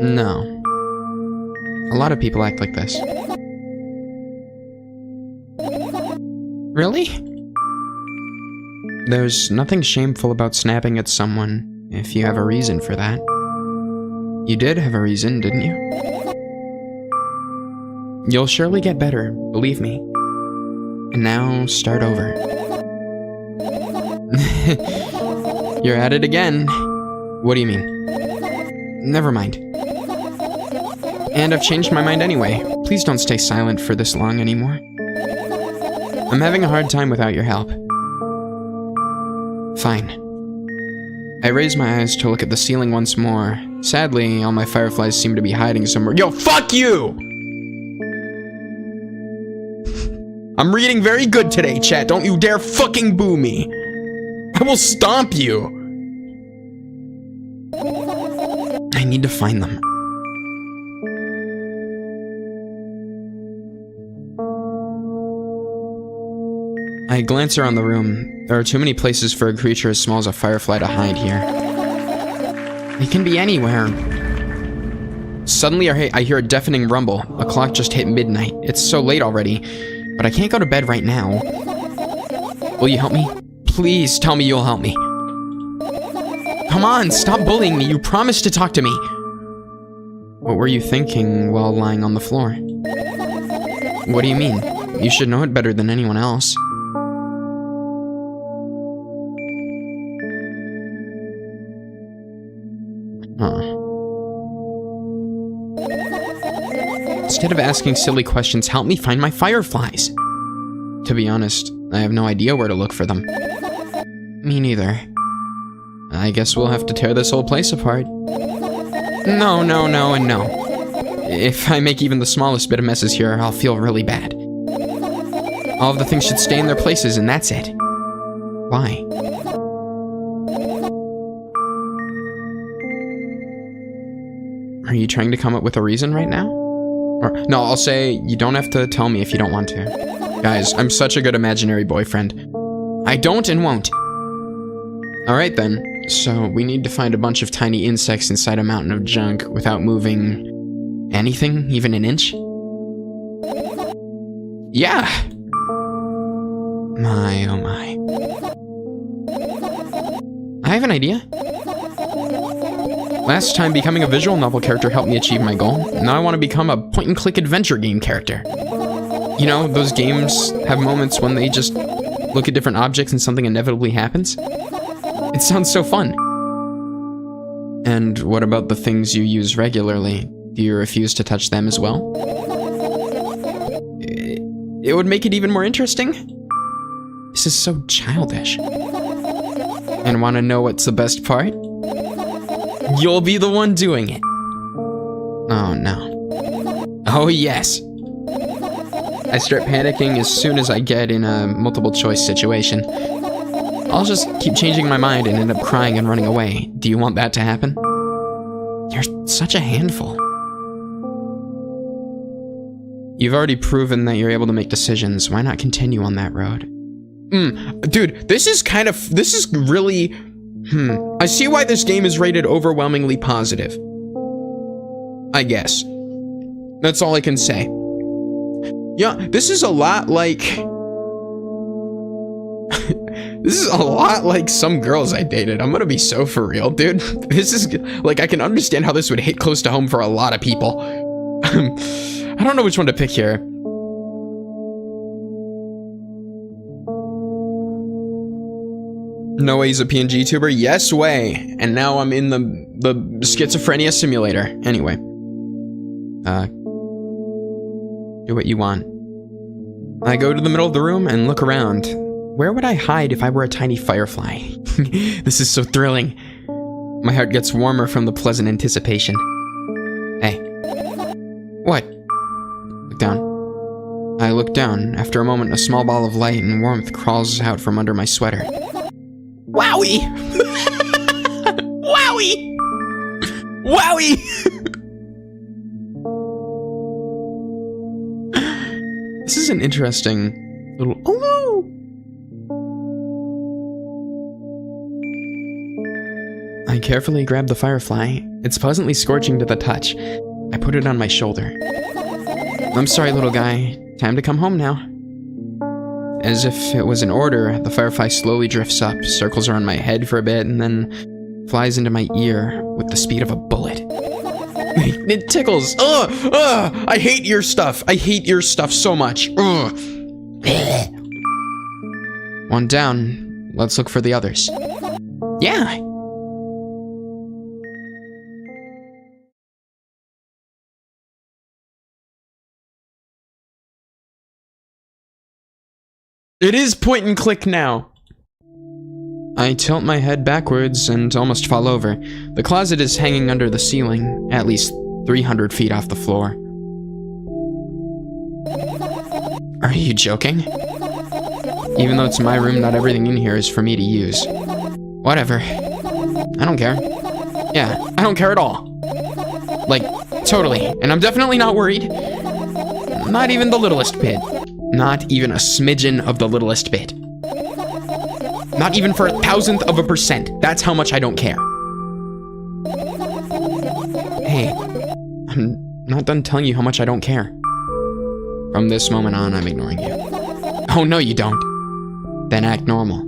Speaker 1: No. A lot of people act like this. Really? There's nothing shameful about snapping at someone if you have a reason for that. You did have a reason, didn't you? You'll surely get better, believe me. And now, start over. You're at it again. What do you mean? Never mind. And I've changed my mind anyway. Please don't stay silent for this long anymore. I'm having a hard time without your help. Fine. I raise my eyes to look at the ceiling once more. Sadly, all my fireflies seem to be hiding somewhere. Yo, fuck you! I'm reading very good today, chat. Don't you dare fucking boo me. I will stomp you. I need to find them. I glance around the room. There are too many places for a creature as small as a firefly to hide here. It can be anywhere. Suddenly I hear a deafening rumble. A clock just hit midnight. It's so late already, but I can't go to bed right now. Will you help me? Please tell me you'll help me. Come on, stop bullying me. You promised to talk to me. What were you thinking while lying on the floor? What do you mean? You should know it better than anyone else. Instead of asking silly questions, help me find my fireflies. To be honest, I have no idea where to look for them. Me neither. I guess we'll have to tear this whole place apart. No, no, no, and no. If I make even the smallest bit of messes here, I'll feel really bad. All of the things should stay in their places, and that's it. Why? Are you trying to come up with a reason right now? Or, no, I'll say you don't have to tell me if you don't want to. Guys, I'm such a good imaginary boyfriend. I don't and won't. Alright then, so we need to find a bunch of tiny insects inside a mountain of junk without moving anything, even an inch? Yeah! My, oh my. I have an idea. Last time, becoming a visual novel character helped me achieve my goal. Now I want to become a point-and-click adventure game character. You know, those games have moments when they just look at different objects and something inevitably happens. It sounds so fun. And what about the things you use regularly? Do you refuse to touch them as well? It would make it even more interesting. This is so childish. And want to know what's the best part? You'll be the one doing it. Oh no. Oh yes. I start panicking as soon as I get in a multiple choice situation. I'll just keep changing my mind and end up crying and running away. Do you want that to happen? You're such a handful. You've already proven that you're able to make decisions. Why not continue on that road? Dude, this is really... I see why this game is rated overwhelmingly positive. I guess. That's all I can say. Yeah, this is a lot like... This is a lot like some girls I dated. I'm gonna be so for real, dude. This is... Like, I can understand how this would hit close to home for a lot of people. I don't know which one to pick here. No way he's a PNGTuber? Yes way. And now I'm in the schizophrenia simulator. Anyway. Do what you want. I go to the middle of the room and look around. Where would I hide if I were a tiny firefly? This is so thrilling. My heart gets warmer from the pleasant anticipation. Hey. What? Look down. I look down. After a moment, a small ball of light and warmth crawls out from under my sweater. Wowie! Wowie! Wowie! This is an interesting little... Oh! I carefully grab the firefly. It's pleasantly scorching to the touch. I put it on my shoulder. I'm sorry, little guy. Time to come home now. As if it was an order, the firefly slowly drifts up, circles around my head for a bit, and then flies into my ear with the speed of a bullet. It tickles. Ugh! I hate your stuff. I hate your stuff so much. Ugh. One down. Let's look for the others. Yeah. It is point and click now. I tilt my head backwards and almost fall over. The closet is hanging under the ceiling, at least 300 feet off the floor. Are you joking? Even though it's my room, not everything in here is for me to use. Whatever. I don't care. Yeah, I don't care at all. Like, totally. And I'm definitely not worried. Not even the littlest bit. Not even a smidgen of the littlest bit. Not even for 1,000th of a percent. That's how much I don't care. Hey, I'm not done telling you how much I don't care. From this moment on, I'm ignoring you. Oh, no, you don't. Then act normal.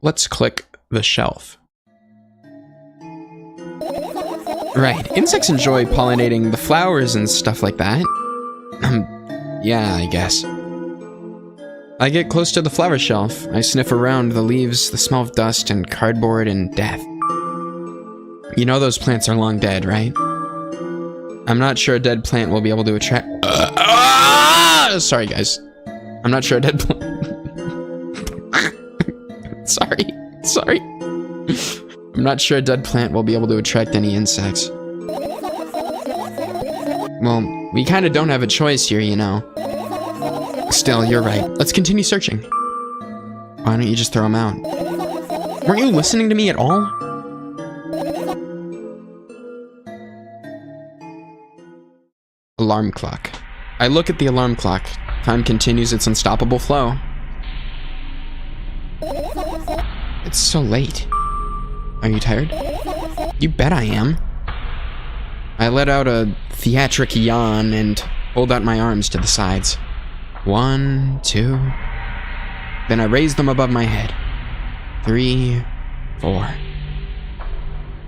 Speaker 1: Let's click the shelf. Right, insects enjoy pollinating the flowers and stuff like that. Yeah, I guess. I get close to the flower shelf. I sniff around the leaves, the smell of dust and cardboard and death. You know those plants are long dead, right? I'm not sure a dead plant will be able to attract... Sorry, guys. I'm not sure a dead plant... Sorry. I'm not sure a dead plant will be able to attract any insects. Well, we kind of don't have a choice here, you know. Still, you're right. Let's continue searching. Why don't you just throw them out? Weren't you listening to me at all? Alarm clock. I look at the alarm clock. Time continues its unstoppable flow. It's so late. Are you tired? You bet I am. I let out a theatric yawn and hold out my arms to the sides. 1, 2. Then I raise them above my head. 3, 4.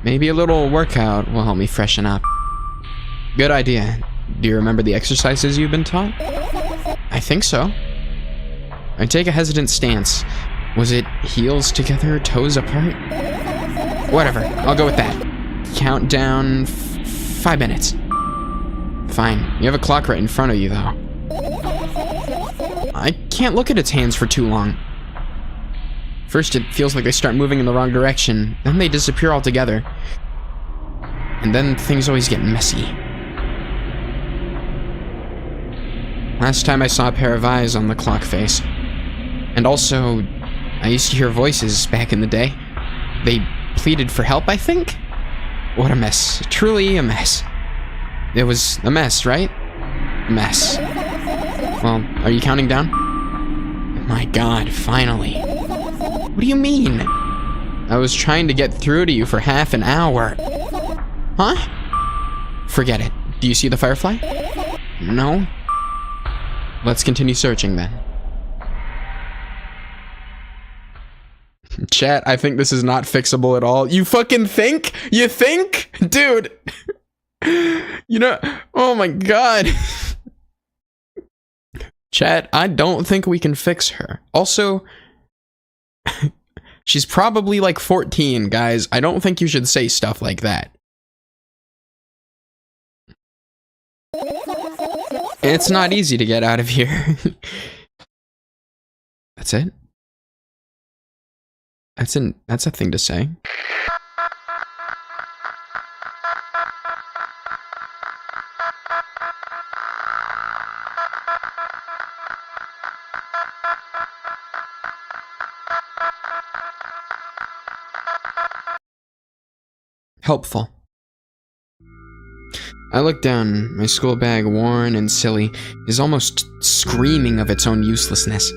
Speaker 1: Maybe a little workout will help me freshen up. Good idea. Do you remember the exercises you've been taught? I think so. I take a hesitant stance. Was it heels together, toes apart? Whatever, I'll go with that. Countdown 5 minutes. Fine, you have a clock right in front of you, though. I can't look at its hands for too long. First, it feels like they start moving in the wrong direction, then they disappear altogether. And then things always get messy. Last time I saw a pair of eyes on the clock face. And also, I used to hear voices back in the day. They pleaded for help, I think? What a mess. Truly a mess. It was a mess, right? A mess. Well, are you counting down? My God, finally. What do you mean? I was trying to get through to you for half an hour. Huh? Forget it. Do you see the firefly? No? Let's continue searching then. Chat, I think this is not fixable at all. You fucking think? You think? Dude. You know, oh my God. Chat, I don't think we can fix her. Also, she's probably like 14, guys. I don't think you should say stuff like that. It's not easy to get out of here. That's it? That's a thing to say. Helpful. I look down. My school bag, worn and silly, is almost screaming of its own uselessness.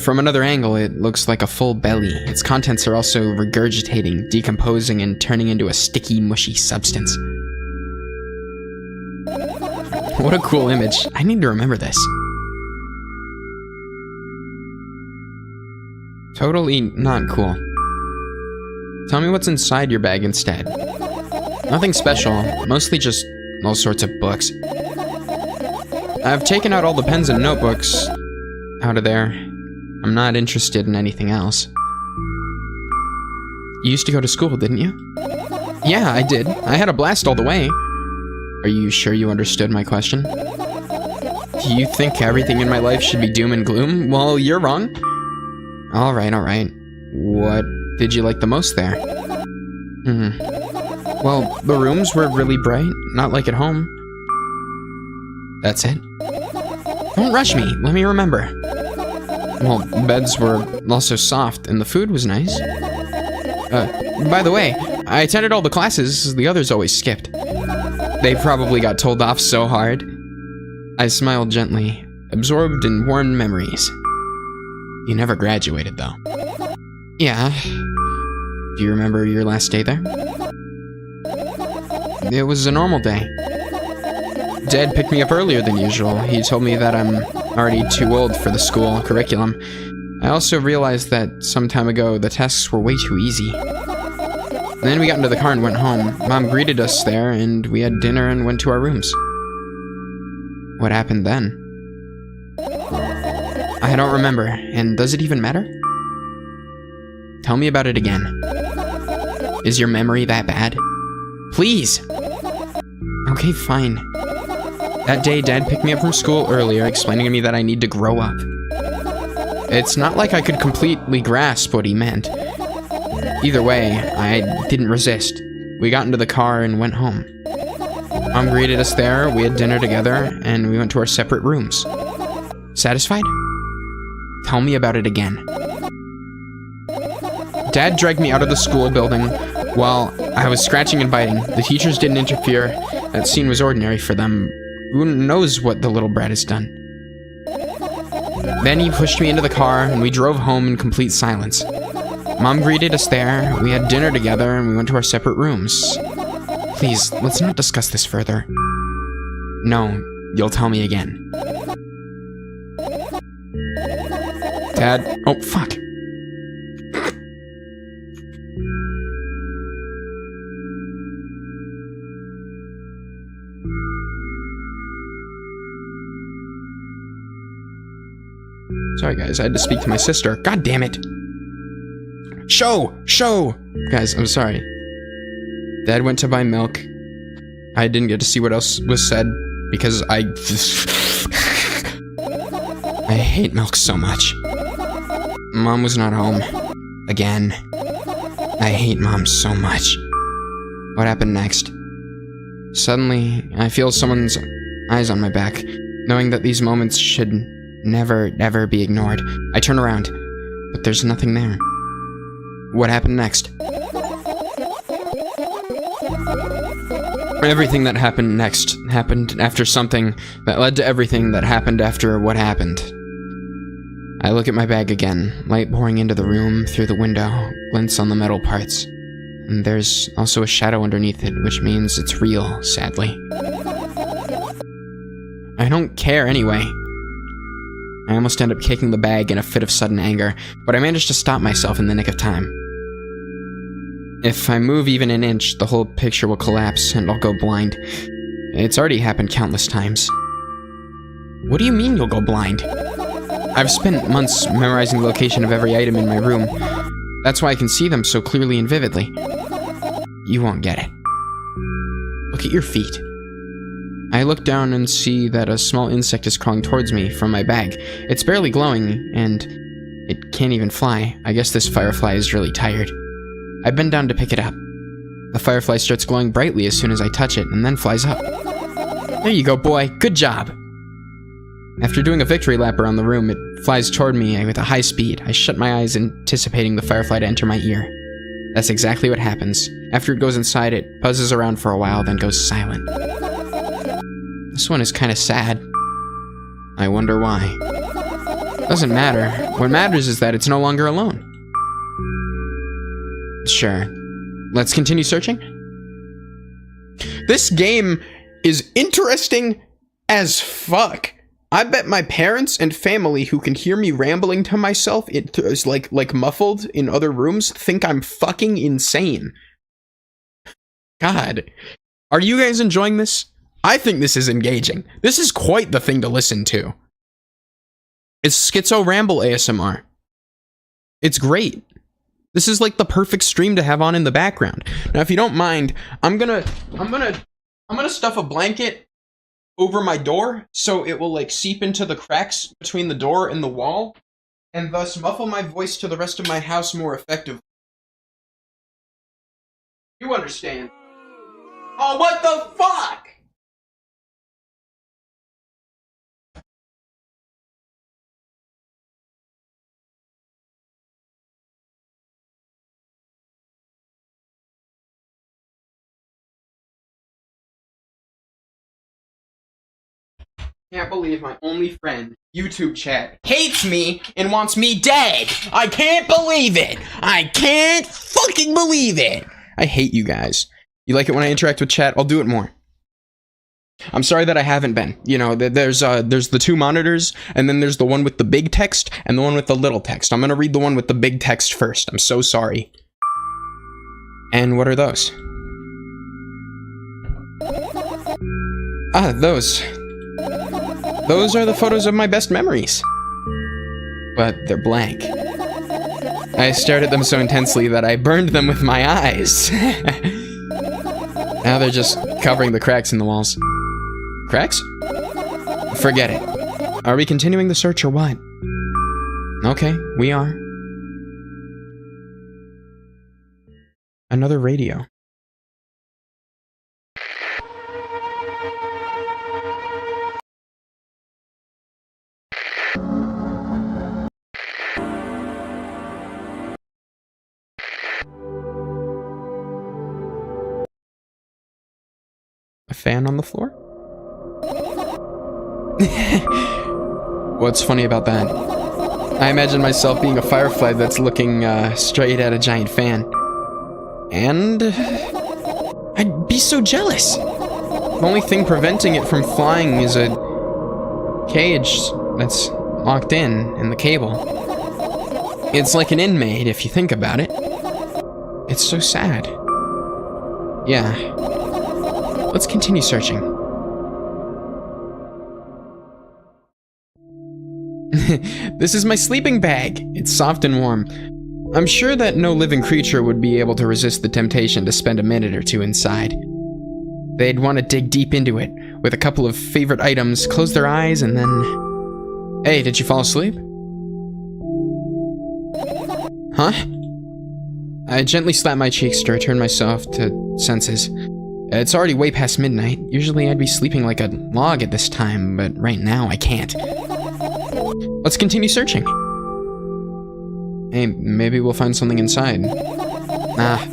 Speaker 1: From another angle, it looks like a full belly. Its contents are also regurgitating, decomposing, and turning into a sticky, mushy substance. What a cool image. I need to remember this. Totally not cool. Tell me what's inside your bag instead. Nothing special, mostly just all sorts of books. I've taken out all the pens and notebooks out of there. I'm not interested in anything else. You used to go to school, didn't you? Yeah, I did. I had a blast all the way. Are you sure you understood my question? Do you think everything in my life should be doom and gloom? Well, you're wrong. Alright. What did you like the most there? Well, the rooms were really bright, not like at home. That's it? Don't rush me, let me remember. Well, beds were also soft, and the food was nice. By the way, I attended all the classes the others always skipped. They probably got told off so hard. I smiled gently, absorbed in warm memories. You never graduated, though. Yeah. Do you remember your last day there? It was a normal day. Dad picked me up earlier than usual. He told me that I'm already too old for the school curriculum. I also realized that some time ago the tests were way too easy. Then we got into the car and went home. Mom greeted us there, and we had dinner and went to our rooms. What happened then? I don't remember, and does it even matter? Tell me about it again. Is your memory that bad? Please! Okay, fine. That day, Dad picked me up from school earlier, explaining to me that I need to grow up. It's not like I could completely grasp what he meant. Either way, I didn't resist. We got into the car and went home. Mom greeted us there, we had dinner together, and we went to our separate rooms. Satisfied? Tell me about it again. Dad dragged me out of the school building while I was scratching and biting. The teachers didn't interfere. That scene was ordinary for them. Who knows what the little brat has done? Then he pushed me into the car, and we drove home in complete silence. Mom greeted us there, we had dinner together, and we went to our separate rooms. Please, let's not discuss this further. No, you'll tell me again. Dad, oh fuck. Sorry guys, I had to speak to my sister. God damn it. Show! Guys, I'm sorry. Dad went to buy milk. I didn't get to see what else was said because I hate milk so much. Mom was not home. Again. I hate Mom so much. What happened next? Suddenly, I feel someone's eyes on my back, knowing that these moments should never, ever be ignored. I turn around, but there's nothing there. What happened next? Everything that happened next happened after something that led to everything that happened after what happened. I look at my bag again, light pouring into the room through the window, glints on the metal parts. And there's also a shadow underneath it, which means it's real, sadly. I don't care anyway. I almost end up kicking the bag in a fit of sudden anger, but I manage to stop myself in the nick of time. If I move even an inch, the whole picture will collapse and I'll go blind. It's already happened countless times. What do you mean you'll go blind? I've spent months memorizing the location of every item in my room. That's why I can see them so clearly and vividly. You won't get it. Look at your feet. I look down and see that a small insect is crawling towards me from my bag. It's barely glowing, and it can't even fly. I guess this firefly is really tired. I bend down to pick it up. The firefly starts glowing brightly as soon as I touch it, and then flies up. There you go, boy. Good job. After doing a victory lap around the room, it flies toward me with a high speed. I shut my eyes, anticipating the firefly to enter my ear. That's exactly what happens. After it goes inside, it buzzes around for a while, then goes silent. This one is kind of sad. I wonder why. Doesn't matter. What matters is that it's no longer alone. Sure. Let's continue searching? This game is interesting as fuck. I bet my parents and family who can hear me rambling to myself, it is like muffled in other rooms, think I'm fucking insane. God. Are you guys enjoying this? I think this is engaging. This is quite the thing to listen to. It's Schizo Ramble ASMR. It's great. This is like the perfect stream to have on in the background. Now, if you don't mind, I'm gonna stuff a blanket over my door so it will like seep into the cracks between the door and the wall, and thus muffle my voice to the rest of my house more effectively. You understand? Oh, what the fuck? Can't believe my only friend, YouTube chat, hates me and wants me dead. I can't believe it. I can't fucking believe it. I hate you guys. You like it when I interact with chat? I'll do it more. I'm sorry that I haven't been. You know, there's the two monitors, and then there's the one with the big text and the one with the little text. I'm gonna read the one with the big text first. I'm so sorry. And what are those? Ah, those. Those are the photos of my best memories. But they're blank. I stared at them so intensely that I burned them with my eyes. Now they're just covering the cracks in the walls. Cracks? Forget it. Are we continuing the search or what? Okay, we are. Another radio. A fan on the floor? What's funny about that? I imagine myself being a firefly that's looking straight at a giant fan. And I'd be so jealous. The only thing preventing it from flying is a cage that's locked in the cable. It's like an inmate if you think about it. It's so sad. Yeah. Let's continue searching. This is my sleeping bag. It's soft and warm. I'm sure that no living creature would be able to resist the temptation to spend a minute or two inside. They'd want to dig deep into it, with a couple of favorite items, close their eyes, and then... Hey, did you fall asleep? Huh? I gently slapped my cheeks to return myself to senses. It's already way past midnight. Usually I'd be sleeping like a log at this time, but right now I can't. Let's continue searching. Hey, maybe we'll find something inside. Nah,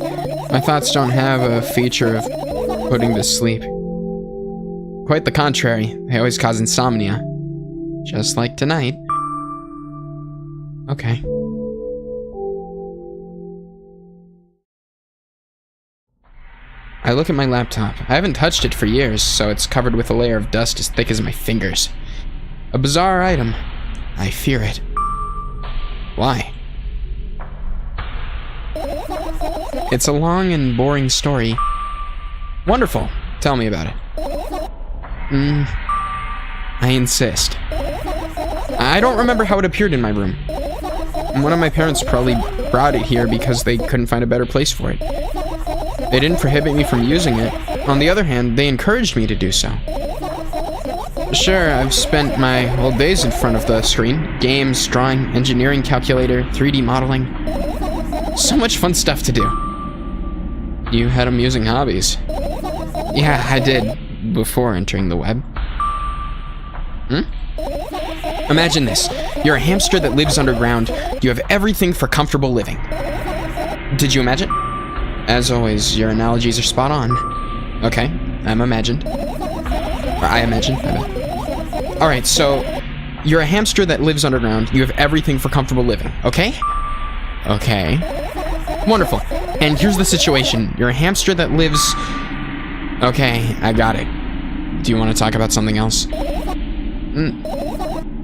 Speaker 1: my thoughts don't have a feature of putting to sleep. Quite the contrary, they always cause insomnia. Just like tonight. Okay. I look at my laptop. I haven't touched it for years, so it's covered with a layer of dust as thick as my fingers. A bizarre item. I fear it. Why? It's a long and boring story. Wonderful. Tell me about it. I insist. I don't remember how it appeared in my room. One of my parents probably brought it here because they couldn't find a better place for it. They didn't prohibit me from using it. On the other hand, they encouraged me to do so. Sure, I've spent my whole days in front of the screen. Games, drawing, engineering calculator, 3D modeling. So much fun stuff to do. You had amusing hobbies. Yeah, I did, before entering the web. Imagine this. You're a hamster that lives underground. You have everything for comfortable living. Did you imagine? As always, your analogies are spot on. Okay, I imagined. Alright, so, you're a hamster that lives underground. You have everything for comfortable living, okay? Okay. Wonderful. And here's the situation. You're a hamster that lives... Okay, I got it. Do you want to talk about something else?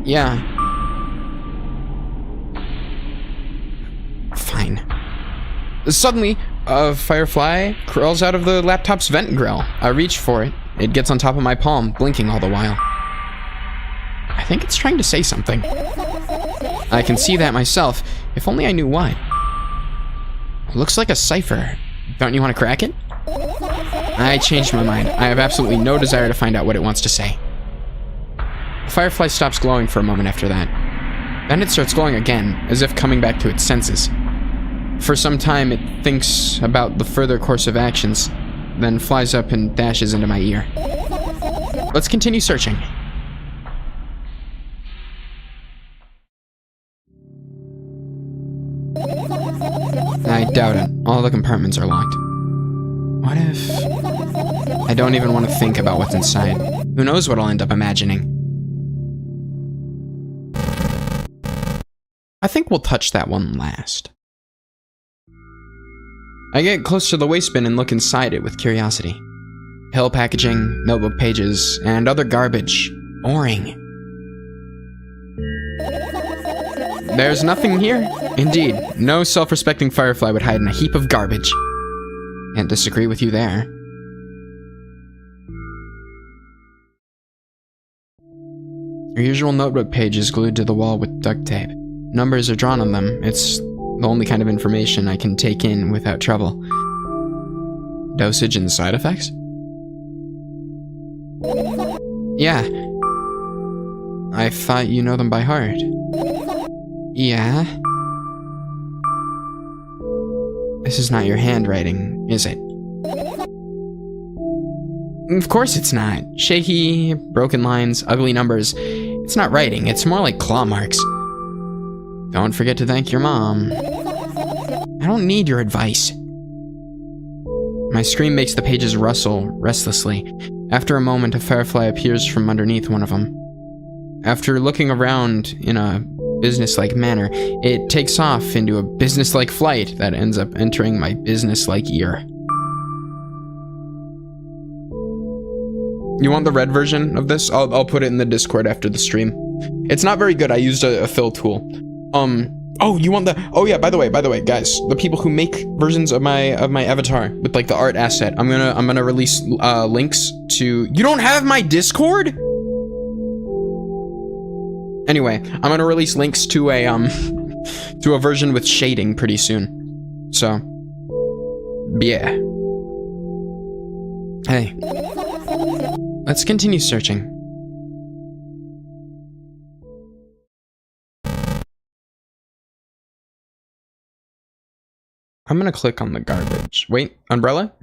Speaker 1: Yeah. Fine. Suddenly, a firefly crawls out of the laptop's vent grill. I reach for it. It gets on top of my palm, blinking all the while. I think it's trying to say something. I can see that myself, if only I knew what. It looks like a cipher. Don't you want to crack it? I changed my mind. I have absolutely no desire to find out what it wants to say. The firefly stops glowing for a moment after that. Then it starts glowing again, as if coming back to its senses. For some time, it thinks about the further course of actions, then flies up and dashes into my ear. Let's continue searching. I doubt it. All the compartments are locked. What if... I don't even want to think about what's inside. Who knows what I'll end up imagining. I think we'll touch that one last. I get close to the waste bin and look inside it with curiosity. Pill packaging, notebook pages, and other garbage. Boring. There's nothing here. Indeed, no self-respecting firefly would hide in a heap of garbage. Can't disagree with you there. Your usual notebook page is glued to the wall with duct tape. Numbers are drawn on them. It's the only kind of information I can take in without trouble. Dosage and side effects? Yeah. I thought you know them by heart. Yeah. This is not your handwriting, is it? Of course it's not. Shaky, broken lines, ugly numbers. It's not writing, it's more like claw marks. Don't forget to thank your mom. I don't need your advice. My scream makes the pages rustle restlessly. After a moment, a firefly appears from underneath one of them. After looking around in a businesslike manner, it takes off into a businesslike flight that ends up entering my businesslike ear. You want the red version of this? I'll put it in the Discord after the stream. It's not very good. I used a fill tool. Oh, you want the? Oh yeah. By the way, guys, the people who make versions of my avatar with like the art asset, I'm gonna release links to. You don't have my Discord? Anyway, I'm gonna release links to a to a version with shading pretty soon. So, yeah. Hey, let's continue searching. I'm gonna click on the garbage. Wait, umbrella?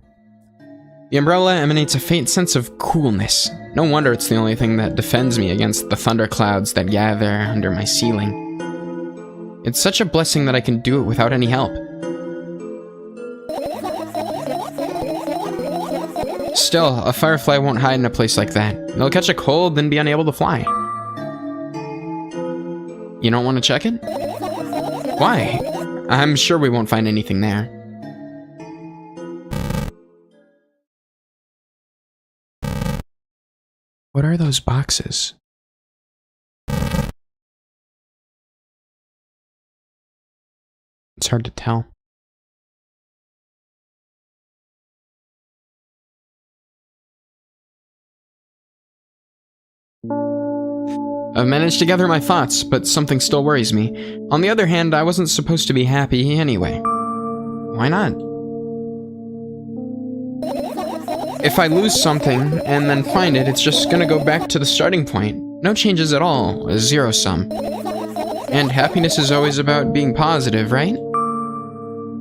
Speaker 1: The umbrella emanates a faint sense of coolness. No wonder it's the only thing that defends me against the thunderclouds that gather under my ceiling. It's such a blessing that I can do it without any help. Still, a firefly won't hide in a place like that. They'll catch a cold, then be unable to fly. You don't want to check it? Why? I'm sure we won't find anything there. What are those boxes? It's hard to tell. I've managed to gather my thoughts, but something still worries me. On the other hand, I wasn't supposed to be happy anyway. Why not? If I lose something and then find it, it's just gonna go back to the starting point. No changes at all, a zero sum. And happiness is always about being positive, right?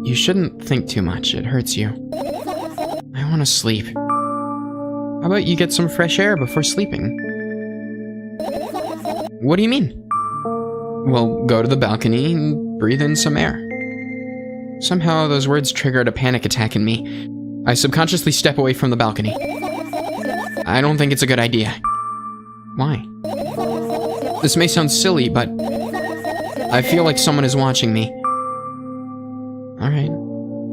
Speaker 1: You shouldn't think too much, it hurts you. I want to sleep. How about you get some fresh air before sleeping? What do you mean? Well, go to the balcony and breathe in some air. Somehow those words triggered a panic attack in me. I subconsciously step away from the balcony. I don't think it's a good idea. Why? This may sound silly, but I feel like someone is watching me. Alright,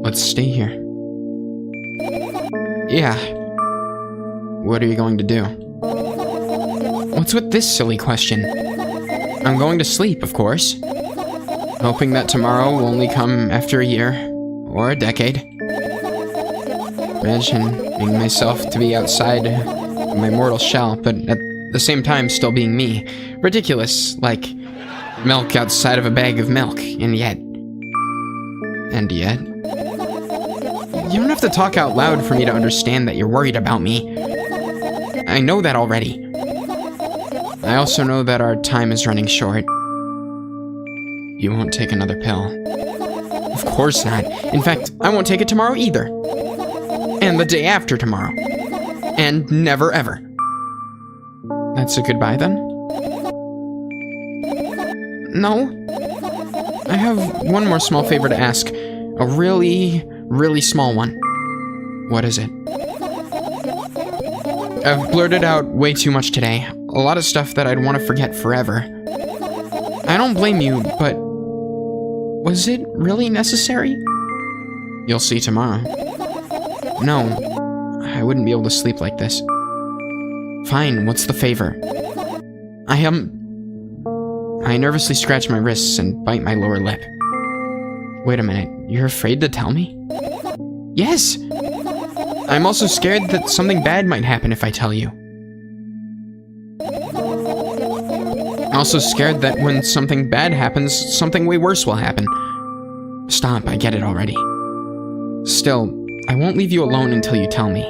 Speaker 1: let's stay here. Yeah. What are you going to do? What's with this silly question? I'm going to sleep, of course. Hoping that tomorrow will only come after a year, or a decade. Imagining myself to be outside my mortal shell, but at the same time still being me. Ridiculous, like milk outside of a bag of milk, and yet... You don't have to talk out loud for me to understand that you're worried about me. I know that already. I also know that our time is running short. You won't take another pill. Of course not. In fact, I won't take it tomorrow either. And the day after tomorrow. And never ever. That's a goodbye then? No. I have one more small favor to ask. A really, really small one. What is it? I've blurted out way too much today. A lot of stuff that I'd want to forget forever. I don't blame you, but Was it really necessary? You'll see tomorrow. No, I wouldn't be able to sleep like this. Fine, what's the favor? I nervously scratch my wrists and bite my lower lip. Wait a minute, you're afraid to tell me? Yes! I'm also scared that something bad might happen if I tell you. I'm also scared that when something bad happens, something way worse will happen. Stop, I get it already. Still, I won't leave you alone until you tell me.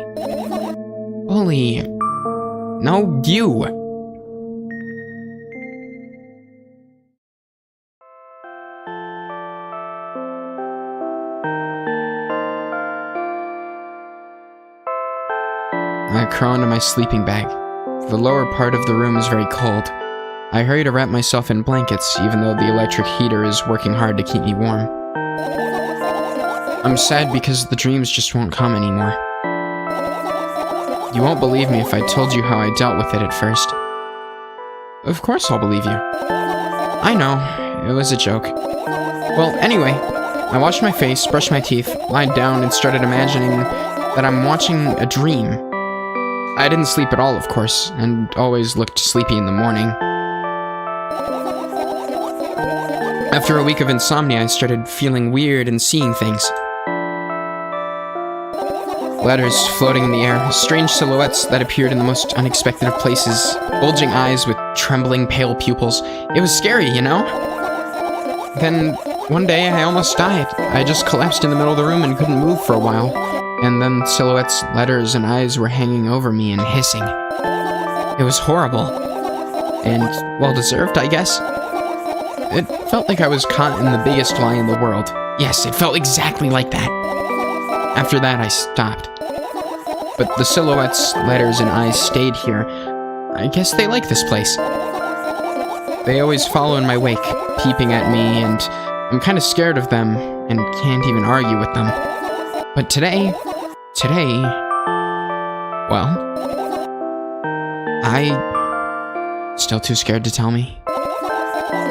Speaker 1: Bully. No, you. I crawl into my sleeping bag. The lower part of the room is very cold. I hurry to wrap myself in blankets, even though the electric heater is working hard to keep me warm. I'm sad because the dreams just won't come anymore. You won't believe me if I told you how I dealt with it at first. Of course I'll believe you. I know, it was a joke. Well, anyway, I washed my face, brushed my teeth, lied down, and started imagining that I'm watching a dream. I didn't sleep at all, of course, and always looked sleepy in the morning. After a week of insomnia, I started feeling weird and seeing things. Letters floating in the air, strange silhouettes that appeared in the most unexpected of places, bulging eyes with trembling, pale pupils. It was scary, you know? Then, one day, I almost died. I just collapsed in the middle of the room and couldn't move for a while. And then silhouettes, letters, and eyes were hanging over me and hissing. It was horrible. And well-deserved, I guess. It felt like I was caught in the biggest lie in the world. Yes, it felt exactly like that. After that, I stopped. But the silhouettes, letters, and eyes stayed here. I guess they like this place. They always follow in my wake, peeping at me, and I'm kind of scared of them, and can't even argue with them. But today, well, still too scared to tell me.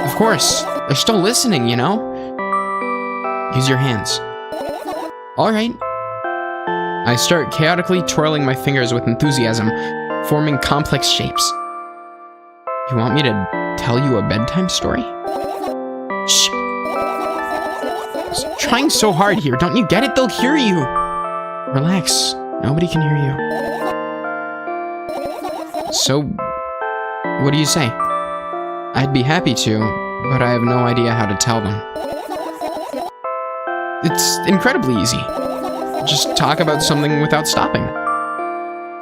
Speaker 1: Of course, they're still listening, you know? Use your hands. Alright. I start chaotically twirling my fingers with enthusiasm, forming complex shapes. You want me to tell you a bedtime story? Shh. I'm trying so hard here, don't you get it? They'll hear you. Relax, nobody can hear you. So, what do you say? I'd be happy to, but I have no idea how to tell them. It's incredibly easy. Just talk about something without stopping.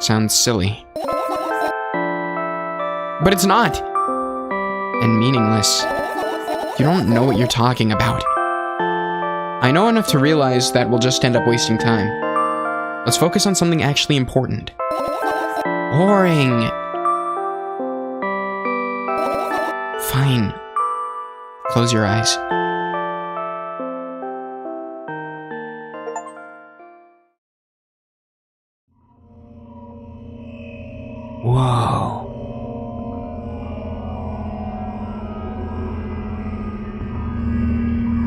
Speaker 1: Sounds silly. But it's not. And meaningless. You don't know what you're talking about. I know enough to realize that we'll just end up wasting time. Let's focus on something actually important. Boring. Fine. Close your eyes. Whoa.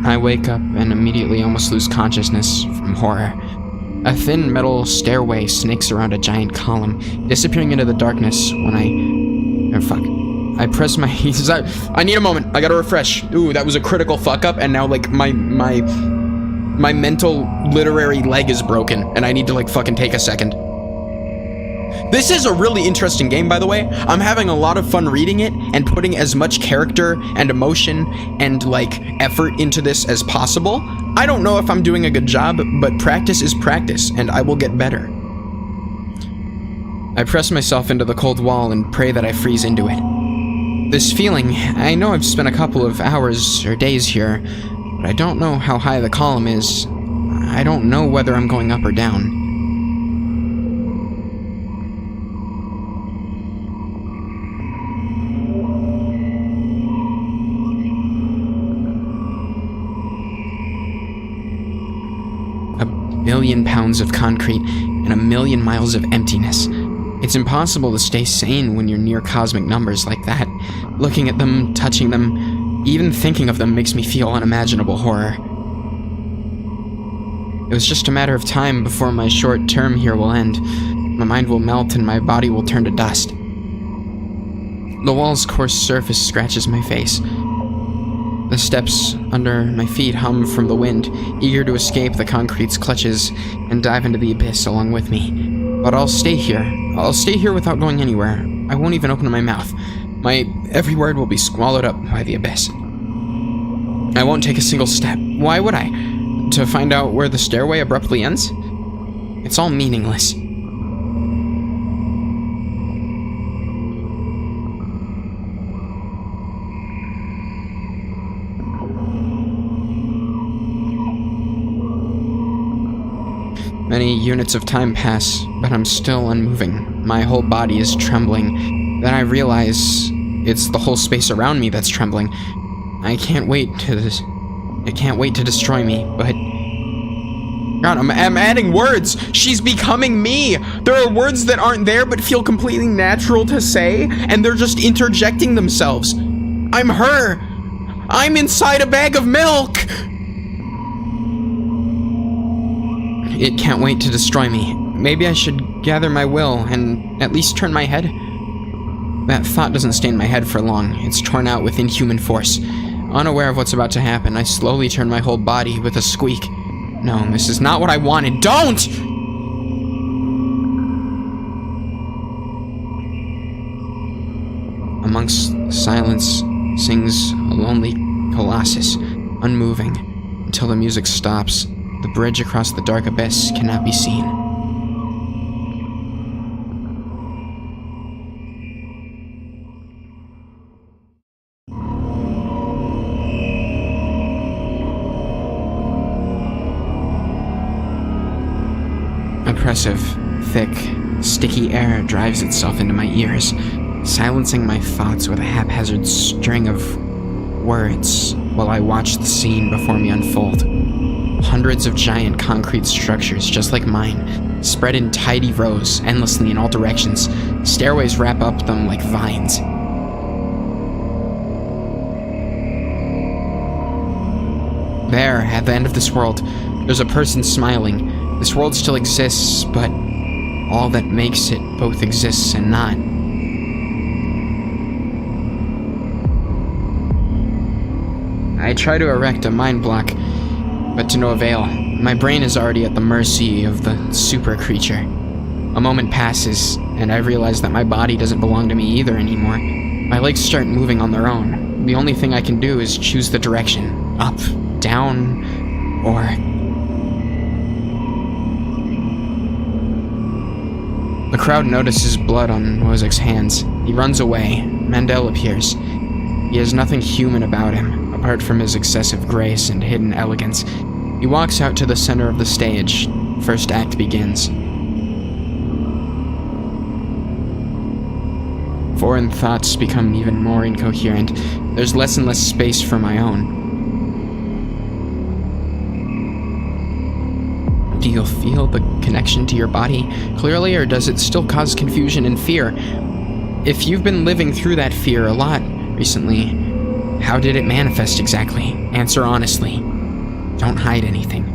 Speaker 1: I wake up and immediately almost lose consciousness from horror. A thin metal stairway snakes around a giant column, disappearing into the darkness when I press my... I need a moment. I gotta refresh. Ooh, that was a critical fuck up, and now, like, my mental literary leg is broken, and I need to, like, fucking take a second. This is a really interesting game, by the way. I'm having a lot of fun reading it and putting as much character and emotion and, like, effort into this as possible. I don't know if I'm doing a good job, but practice is practice, and I will get better. I press myself into the cold wall and pray that I freeze into it. This feeling, I know I've spent a couple of hours or days here, but I don't know how high the column is. I don't know whether I'm going up or down. A million pounds of concrete and a million miles of emptiness. It's impossible to stay sane when you're near cosmic numbers like that. Looking at them, touching them, Even thinking of them makes me feel unimaginable horror. It was just a matter of time before my short term here will end. My mind will melt and my body will turn to dust. The wall's coarse surface scratches my face. The steps under my feet hum from the wind, eager to escape the concrete's clutches and dive into the abyss along with me. But I'll stay here. I'll stay here without going anywhere. I won't even open my mouth. My every word will be swallowed up by the abyss. I won't take a single step. Why would I? To find out where the stairway abruptly ends? It's all meaningless. Many units of time pass, but I'm still unmoving. My whole body is trembling. Then I realize it's the whole space around me that's trembling. It can't wait to destroy me, but... God, I'm adding words! She's becoming me! There are words that aren't there but feel completely natural to say, and they're just interjecting themselves. I'm her! I'm inside a bag of milk! It can't wait to destroy me. Maybe I should gather my will and at least turn my head? That thought doesn't stay in my head for long. It's torn out with inhuman force. Unaware of what's about to happen, I slowly turn my whole body with a squeak. No, this is not what I wanted. Don't! Amongst silence sings a lonely colossus, unmoving, until the music stops. The bridge across the dark abyss cannot be seen. Oppressive, thick, sticky air drives itself into my ears, silencing my thoughts with a haphazard string of words while I watch the scene before me unfold. Hundreds of giant concrete structures just like mine, spread in tidy rows, endlessly in all directions. Stairways wrap up them like vines. There, at the end of this world, there's a person smiling. This world still exists, but all that makes it both exists and not. I try to erect a mind block, but to no avail. My brain is already at the mercy of the super creature. A moment passes, and I realize that my body doesn't belong to me either anymore. My legs start moving on their own. The only thing I can do is choose the direction. Up, down, or... The crowd notices blood on Mozek's hands. He runs away. Mandel appears. He has nothing human about him, apart from his excessive grace and hidden elegance. He walks out to the center of the stage. First act begins. Foreign thoughts become even more incoherent. There's less and less space for my own. Do you feel the connection to your body clearly, or does it still cause confusion and fear? If you've been living through that fear a lot recently, how did it manifest exactly? Answer honestly. Don't hide anything.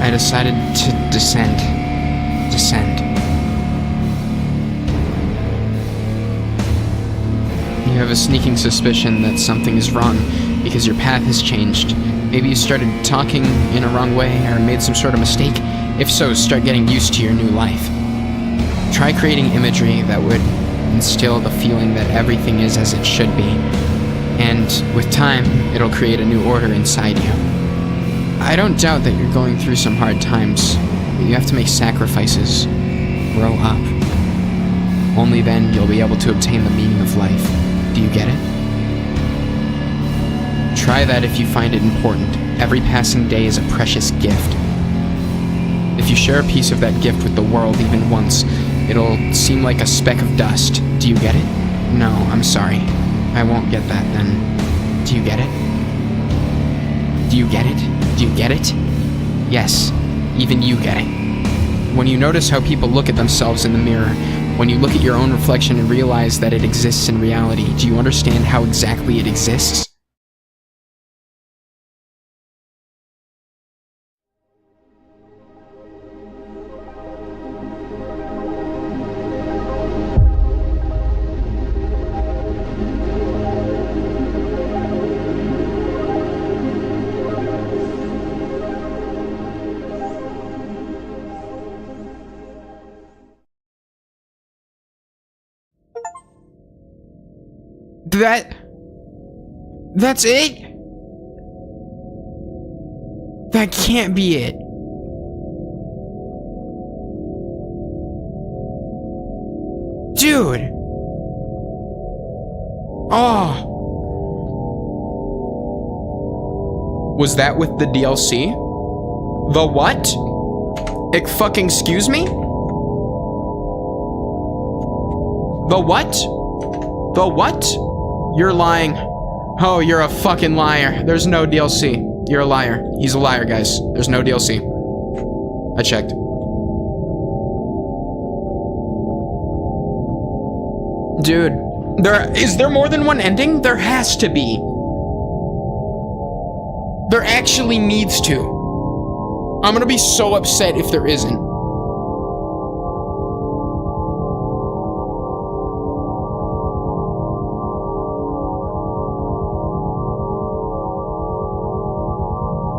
Speaker 1: I decided to descend. You have a sneaking suspicion that something is wrong because your path has changed. Maybe you started talking in a wrong way or made some sort of mistake. If so, start getting used to your new life. Try creating imagery that would instill the feeling that everything is as it should be. And with time, it'll create a new order inside you. I don't doubt that you're going through some hard times, but you have to make sacrifices. Grow up. Only then you'll be able to obtain the meaning of life. Do you get it? Try that if you find it important. Every passing day is a precious gift. If you share a piece of that gift with the world even once, it'll seem like a speck of dust. Do you get it? No, I'm sorry. I won't get that then. Do you get it? Do you get it? Do you get it? Yes, even you get it. When you notice how people look at themselves in the mirror, when you look at your own reflection and realize that it exists in reality, do you understand how exactly it exists? That's it? That can't be it. Dude. Oh. Was that with the DLC? The what? Fucking excuse me? The what? The what? You're lying. Oh, you're a fucking liar. There's no DLC. You're a liar. He's a liar, guys. There's no DLC. I checked. Dude, is there more than one ending? There has to be. There actually needs to. I'm gonna be so upset if there isn't.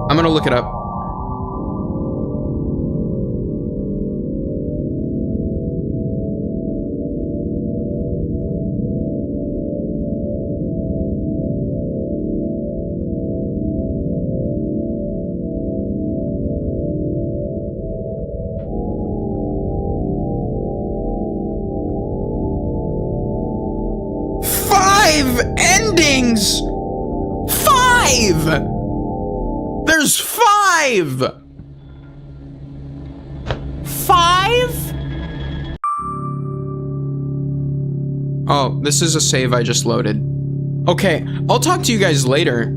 Speaker 1: I'm gonna look it up. Endings! 5! There's 5! 5? Oh, this is a save I just loaded. Okay, I'll talk to you guys later.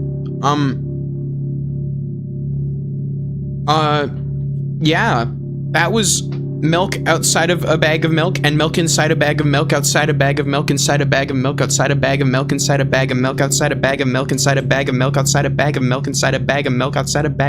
Speaker 1: Yeah, that was milk outside of a bag of milk, and milk inside a bag of milk, outside a bag of milk, inside a bag of milk, outside a bag of milk, inside a bag of milk, outside a bag of milk, inside a bag of milk, outside a bag of milk, inside a bag of milk, outside a bag